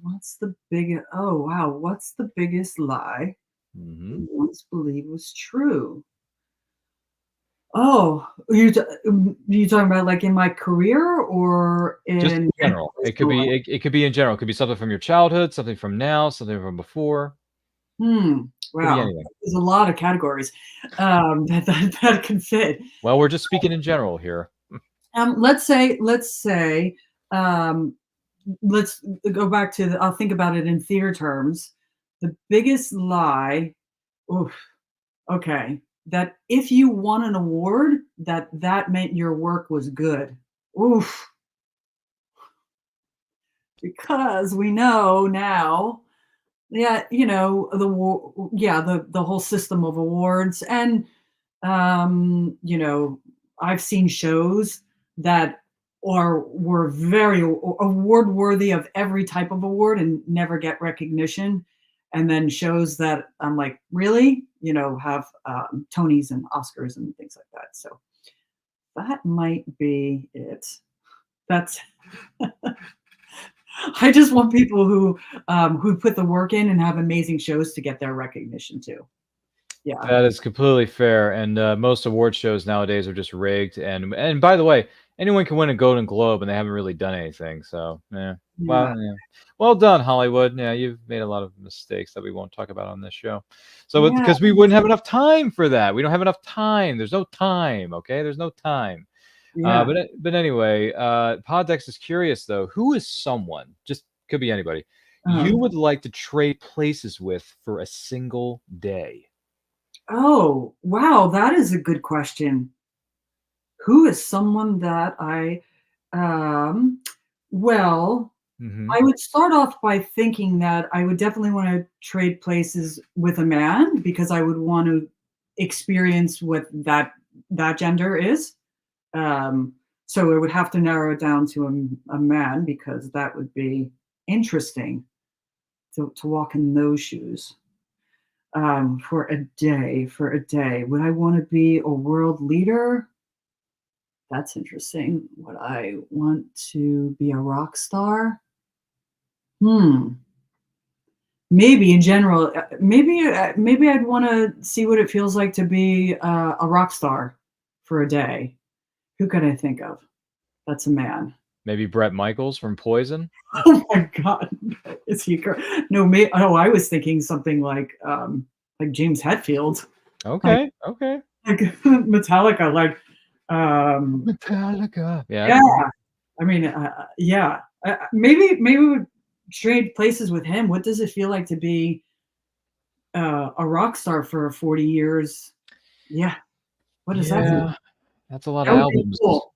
What's the biggest lie you once believed was true? Oh, you talking about like in my career or in just in general? It could be it could be in general. It could be something from your childhood, something from now, something from before. Wow, there's a lot of categories that can fit. Well, we're just speaking in general here. Let's go back to I'll think about it in theater terms. The biggest lie, that if you won an award, that meant your work was good. Because we know now, the whole system of awards, and I've seen shows that were very award worthy of every type of award and never get recognition. And then shows that I'm like, really? Have Tonys and Oscars and things like that. So that might be it. That's I just want people who put the work in and have amazing shows to get their recognition too. Yeah, that is completely fair. And most award shows nowadays are just rigged. And by the way, anyone can win a Golden Globe and they haven't really done anything. So well done, Hollywood. Yeah, you've made a lot of mistakes that we won't talk about on this show. So because we wouldn't have enough time for that. We don't have enough time. There's no time. Okay, there's no time. Yeah. But anyway, Poddex is curious though. Who is someone, just could be anybody, you would like to trade places with for a single day? Oh, wow, that is a good question. Who is someone that I I would start off by thinking that I would definitely want to trade places with a man, because I would want to experience what that gender is. So I would have to narrow it down to a man, because that would be interesting to walk in those shoes for a day. Would I want to be a world leader? That's interesting. Would I want to be a rock star? Maybe in general, maybe I'd want to see what it feels like to be a rock star for a day. Who could I think of? That's a man. Maybe Bret Michaels from Poison. Oh my God, is he? No, I was thinking something like James Hetfield. Okay. Like Metallica, like. Metallica. Yeah. I mean, maybe we would trade places with him. What does it feel like to be a rock star for 40 years? Yeah. What does that mean? That's a lot of albums. Cool.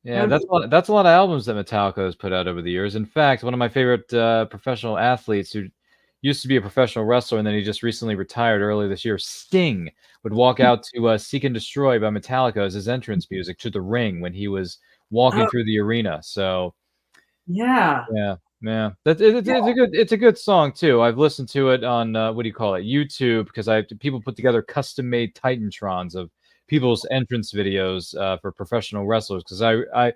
Yeah, that's a lot of albums that Metallica has put out over the years. In fact, one of my favorite professional athletes who used to be a professional wrestler and then he just recently retired earlier this year, Sting, would walk out to Seek and Destroy by Metallica as his entrance music to the ring when he was walking through the arena. So Yeah. yeah, it's a good song too. I've listened to it on what do you call it, YouTube, because people put together custom made Titantrons of people's entrance videos for professional wrestlers, because I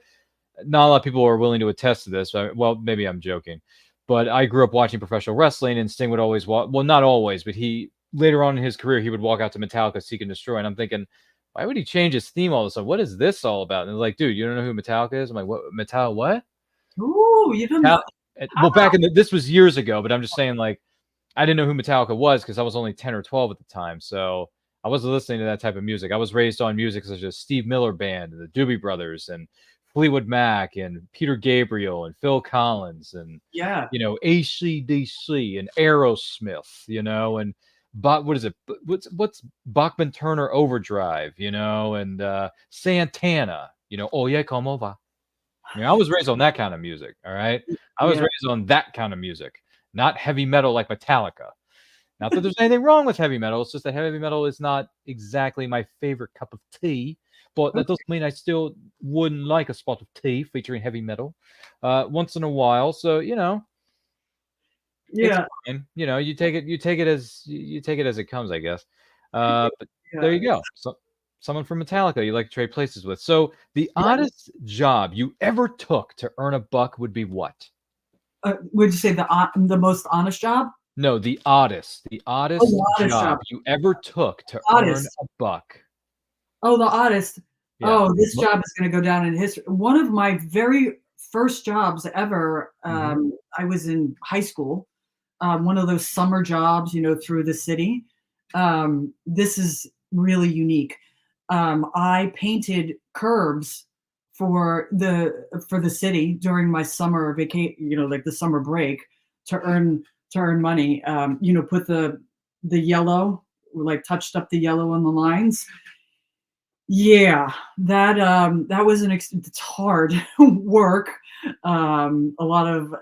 not a lot of people are willing to attest to this. Well, maybe I'm joking, but I grew up watching professional wrestling, and Sting would always walk. Well, not always, but he later on in his career he would walk out to Metallica, Seek and Destroy, and I'm thinking, why would he change his theme all of a sudden? What is this all about? And they're like, dude, you don't know who Metallica is? I'm like, what? Metallica? What? Ooh, you don't know. Well, this was years ago, but I'm just saying, like, I didn't know who Metallica was because I was only 10 or 12 at the time, so I wasn't listening to that type of music. I was raised on music such as Steve Miller Band, and the Doobie Brothers, and Fleetwood Mac, and Peter Gabriel, and Phil Collins, and AC/DC, and Aerosmith, and what is it? What's Bachman Turner Overdrive, and Santana, Oye Como Va. I was raised on that kind of music. All right, I was raised on that kind of music, not heavy metal like Metallica. Not that there's anything wrong with heavy metal. It's just that heavy metal is not exactly my favorite cup of tea. But that doesn't mean I still wouldn't like a spot of tea featuring heavy metal once in a while. So yeah, it's fine. You take it as it comes, I guess. But there you go. So someone from Metallica you like to trade places with. So the oddest job you ever took to earn a buck would be what? Would you say the most honest job? No, the oddest job you ever took to earn a buck. Oh, the oddest. Yeah. Oh, this job is going to go down in history. One of my very first jobs ever, I was in high school, one of those summer jobs, through the city. This is really unique. I painted curbs for the city during my summer vacation, like the summer break, to earn money. Put the yellow, like touched up the yellow on the lines. Yeah, that was it's hard work. A lot of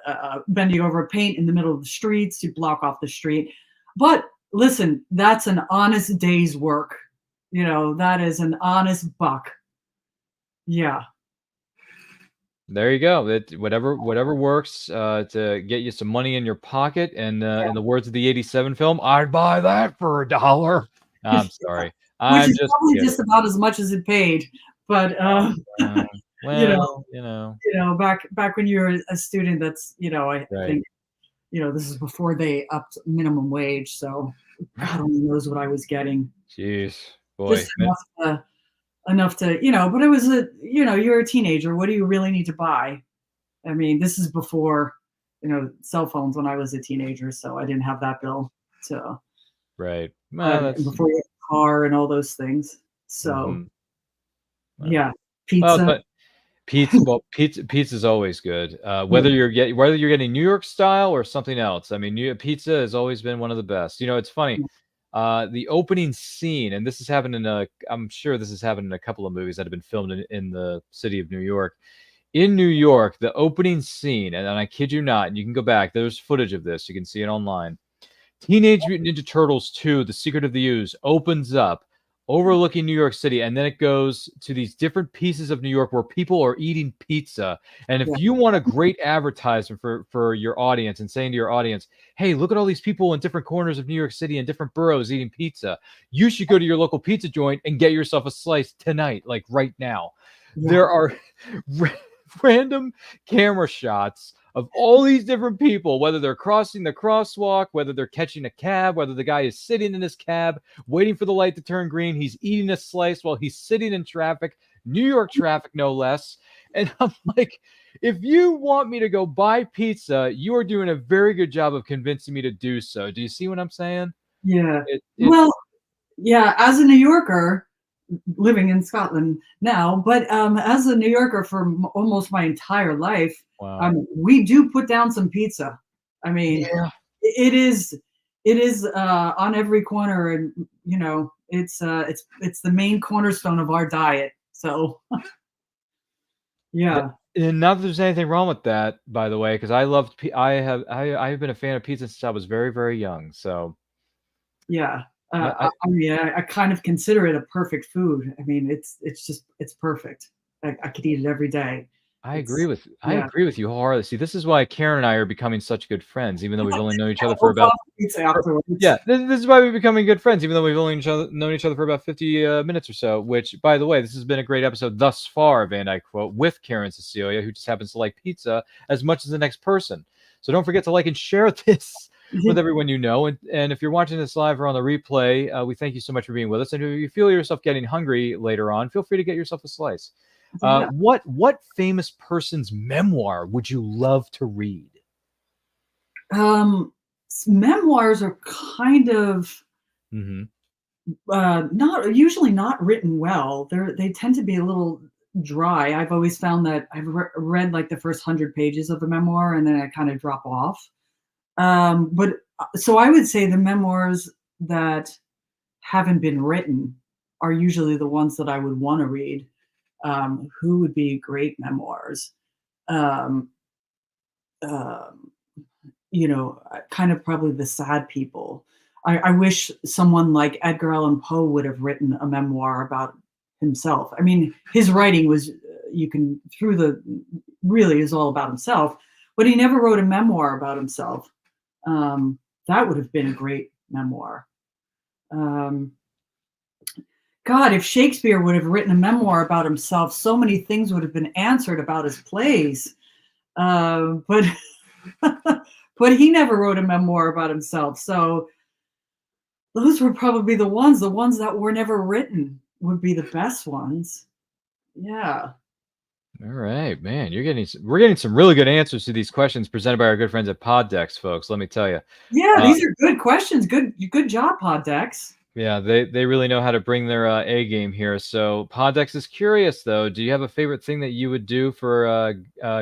bending over paint in the middle of the streets to block off the street. But listen, that's an honest day's work. That is an honest buck. Yeah. There you go. Whatever works to get you some money in your pocket. And in the words of the '87 film, I'd buy that for $1. I'm sorry. Which is probably just about as much as it paid. But back when you were a student, that's I think this is before they upped minimum wage. So God only knows what I was getting. Jeez, boy. Just enough to, but it was you're a teenager. What do you really need to buy? I mean, this is before, cell phones when I was a teenager. So I didn't have that bill. So, right. Well, before you had a car and all those things. So, yeah, pizza. Pizza is always good. Whether you're getting New York style or something else. I mean, pizza has always been one of the best. It's funny. The opening scene, and this has happened I'm sure this has happened in a couple of movies that have been filmed in the city of New York. In New York, the opening scene, and I kid you not, and you can go back, there's footage of this, you can see it online. Teenage Mutant Ninja Turtles 2, The Secret of the Ooze, opens up overlooking New York City, and then it goes to these different pieces of New York where people are eating pizza. And if you want a great advertisement for your audience and saying to your audience, hey, look at all these people in different corners of New York City and different boroughs eating pizza, you should go to your local pizza joint and get yourself a slice tonight, like right now. There are random camera shots of all these different people, whether they're crossing the crosswalk, whether they're catching a cab, whether the guy is sitting in his cab, waiting for the light to turn green, he's eating a slice while he's sitting in traffic, New York traffic, no less. And I'm like, if you want me to go buy pizza, you are doing a very good job of convincing me to do so. Do you see what I'm saying? Yeah. Well, yeah, as a New Yorker, living in Scotland now, but as a New Yorker for almost my entire life, we do put down some pizza. I mean, it is on every corner, and it's the main cornerstone of our diet. So yeah. And not that there's anything wrong with that, by the way, because I have been a fan of pizza since I was very, very young. So yeah. I mean, I kind of consider it a perfect food. I mean, it's perfect. I could eat it every day. I It's agree with yeah. you wholeheartedly. See, this is why Karen and I are becoming such good friends, even though we've only known each Yeah, other for we'll about talk pizza afterwards. yeah. This is why we're becoming good friends, even though we've only known each other for about 50 minutes or so. Which, by the way, this has been a great episode thus far of And I Quote with Karen Cecilia, who just happens to like pizza as much as the next person. So don't forget to like and share this with everyone you know. And if you're watching this live or on the replay, we thank you so much for being with us. And if you feel yourself getting hungry later on, feel free to get yourself a slice. Yeah. What famous person's memoir would you love to read? Memoirs are kind of not written well. They tend to be a little dry. I've always found that I've read like the first 100 pages of a memoir and then I kind of drop off. But so I would say the memoirs that haven't been written are usually the ones that I would want to read. Who would be great memoirs? You know, kind of probably the sad people. I wish someone like Edgar Allan Poe would have written a memoir about himself. I mean, his writing was, really is all about himself, but he never wrote a memoir about himself. That would have been a great memoir. God, if Shakespeare would have written a memoir about himself, so many things would have been answered about his plays. But but he never wrote a memoir about himself. So those were probably the ones that were never written would be the best ones. Yeah. All right, man. We're getting some really good answers to these questions presented by our good friends at Poddex, folks. Let me tell you. Yeah, these are good questions. Good job, Poddex. Yeah, they really know how to bring their A game here. So Poddex is curious though. Do you have a favorite thing that you would do for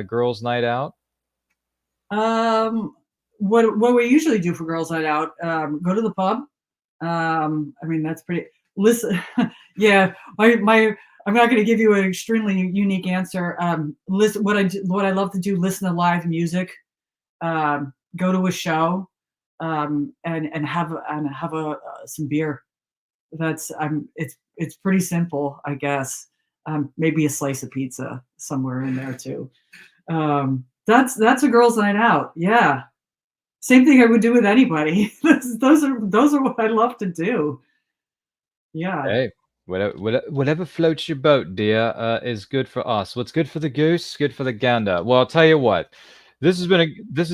girls' night out? What we usually do for girls' night out, go to the pub. I mean, that's pretty. Listen, yeah, I'm not going to give you an extremely unique answer. Listen, what I love to do, listen to live music, go to a show, and have some beer. It's pretty simple, I guess. Maybe a slice of pizza somewhere in there too. That's a girls' night out. Yeah. Same thing I would do with anybody. Those are what I love to do. Yeah. Hey, whatever floats your boat, dear, is good for us. What's good for the goose, good for the gander. Well, I'll tell you what. This has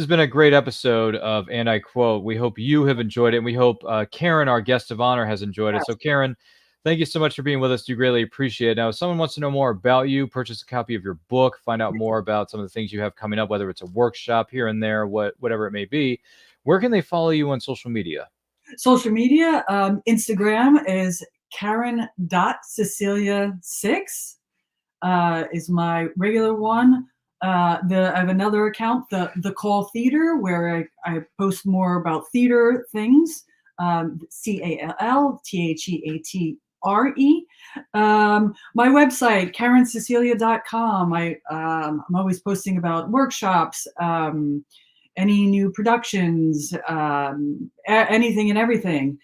been a great episode of And I Quote. We hope you have enjoyed it, and we hope Karen, our guest of honor, has enjoyed it. So, Karen, thank you so much for being with us. Do greatly appreciate it. Now, if someone wants to know more about you, purchase a copy of your book, find out more about some of the things you have coming up, whether it's a workshop here and there, whatever it may be, where can they follow you on social media? Social media, Instagram is Karen.Cecilia6 is my regular one. I have another account, the Call Theater, where I post more about theater things. CALLTHEATRE. My website, KarenCecilia.com. I'm always posting about workshops, any new productions, anything and everything.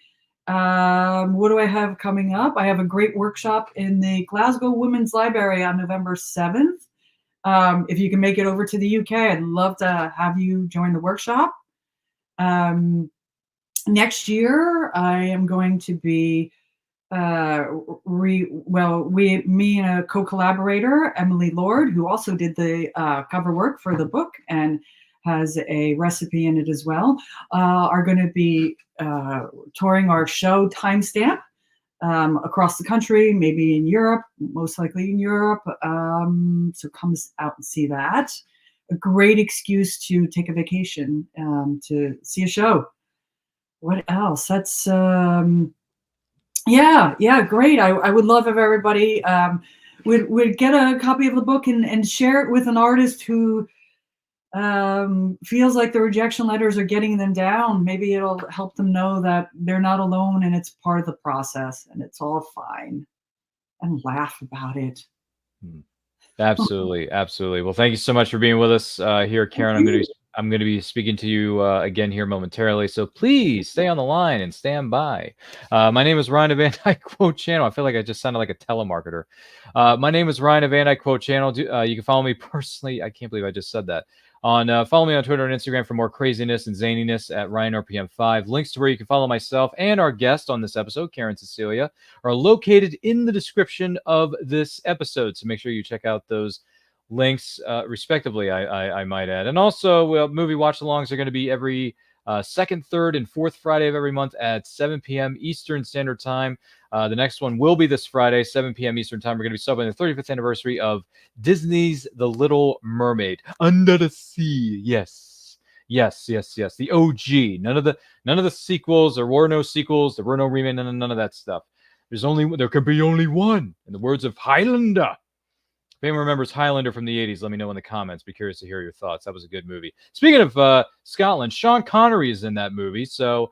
What do I have coming up? I have a great workshop in the Glasgow Women's Library on November 7th. If you can make it over to the UK, I'd love to have you join the workshop. Next year, I am going to be, me and a co-collaborator, Emily Lord, who also did the cover work for the book and has a recipe in it as well, are going to be touring our show Timestamp across the country, maybe in Europe, most likely in Europe. So come out and see that. A great excuse to take a vacation, to see a show. What else? That's great. I would love if everybody would get a copy of the book and share it with an artist who feels like the rejection letters are getting them down. Maybe it'll help them know that they're not alone and it's part of the process and it's all fine, and laugh about it. Absolutely. Absolutely. Well, thank you so much for being with us here, Karen. I'm going to be speaking to you again here momentarily, so please stay on the line and stand by. My name is Ryan of Van Dyke Quote Channel. I feel like I just sounded like a telemarketer. My name is Ryan of Van Dyke Quote Channel. You can follow me personally. I can't believe I just said that. Follow me on Twitter and Instagram for more craziness and zaniness at RyanRPM5. Links to where you can follow myself and our guest on this episode, Karen Cecilia, are located in the description of this episode. So make sure you check out those links respectively, I might add. And also, movie watch-alongs are going to be every second, third, and fourth Friday of every month at 7 p.m. Eastern Standard Time. The next one will be this Friday, 7 p.m. Eastern Time. We're going to be celebrating the 35th anniversary of Disney's The Little Mermaid. Under the Sea. Yes. The OG. None of the sequels. There were no sequels. There were no remakes. None of that stuff. There can be only one. In the words of Highlander. If anyone remembers Highlander from the 80s, let me know in the comments. Be curious to hear your thoughts. That was a good movie. Speaking of Scotland, Sean Connery is in that movie. So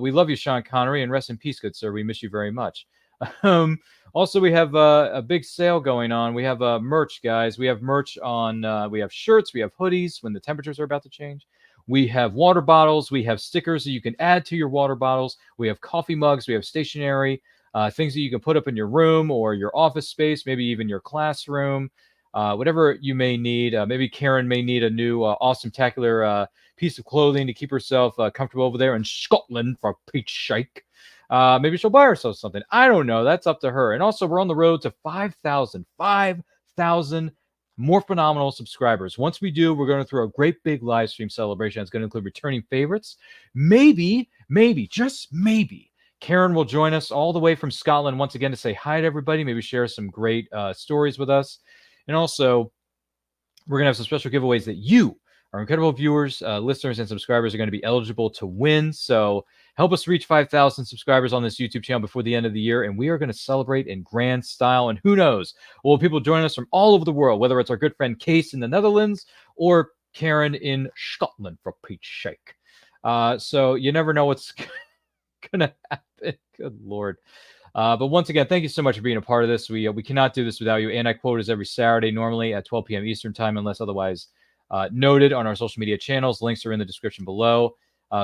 we love you, Sean Connery, and rest in peace, good sir. We miss you very much. Also, we have a big sale going on. We have merch, guys. We have merch on, we have shirts, we have hoodies when the temperatures are about to change. We have water bottles. We have stickers that you can add to your water bottles. We have coffee mugs. We have stationery. Things that you can put up in your room or your office space, maybe even your classroom, whatever you may need. Maybe Karen may need a new awesome-tacular piece of clothing to keep herself comfortable over there in Scotland, for Pete's sake. Maybe she'll buy herself something. I don't know. That's up to her. And also, we're on the road to 5,000 more phenomenal subscribers. Once we do, we're going to throw a great big live stream celebration. It's going to include returning favorites. Maybe, just maybe, Karen will join us all the way from Scotland once again to say hi to everybody, maybe share some great stories with us. And also, we're going to have some special giveaways that you, our incredible viewers, listeners, and subscribers are going to be eligible to win. So help us reach 5,000 subscribers on this YouTube channel before the end of the year, and we are going to celebrate in grand style. And who knows, will people join us from all over the world, whether it's our good friend Case in the Netherlands or Karen in Scotland, for Pete's sake. So you never know what's gonna happen. Good Lord. But once again, thank you so much for being a part of this. We cannot do this without you. And I quote is every Saturday, normally at 12 p.m. Eastern Time, unless otherwise noted on our social media channels. Links are in the description below.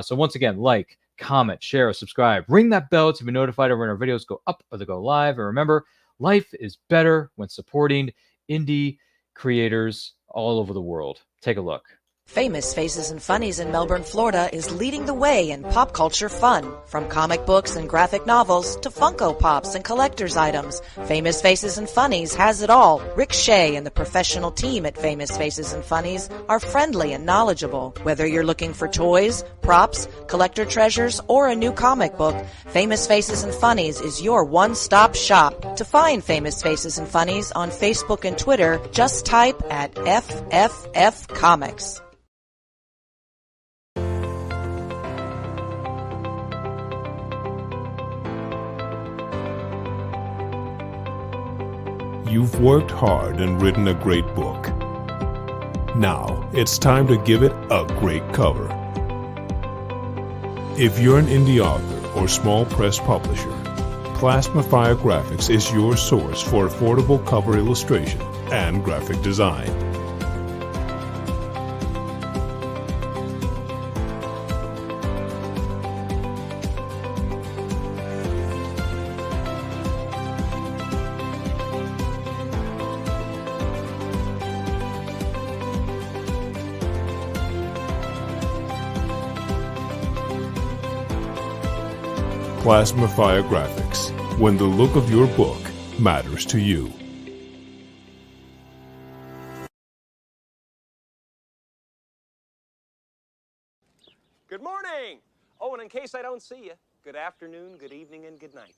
So once again, like, comment, share, subscribe, ring that bell to be notified of when our videos go up or they go live. And remember, life is better when supporting indie creators all over the world. Take a look. Famous Faces and Funnies in Melbourne, Florida is leading the way in pop culture fun. From comic books and graphic novels to Funko Pops and collector's items, Famous Faces and Funnies has it all. Rick Shea and the professional team at Famous Faces and Funnies are friendly and knowledgeable. Whether you're looking for toys, props, collector treasures, or a new comic book, Famous Faces and Funnies is your one-stop shop. To find Famous Faces and Funnies on Facebook and Twitter, just type at FFF Comics. You've worked hard and written a great book. Now, it's time to give it a great cover. If you're an indie author or small press publisher, Plasma Fire Graphics is your source for affordable cover illustration and graphic design. Plasma Fire Graphics, when the look of your book matters to you. Good morning! Oh, and in case I don't see you, good afternoon, good evening, and good night.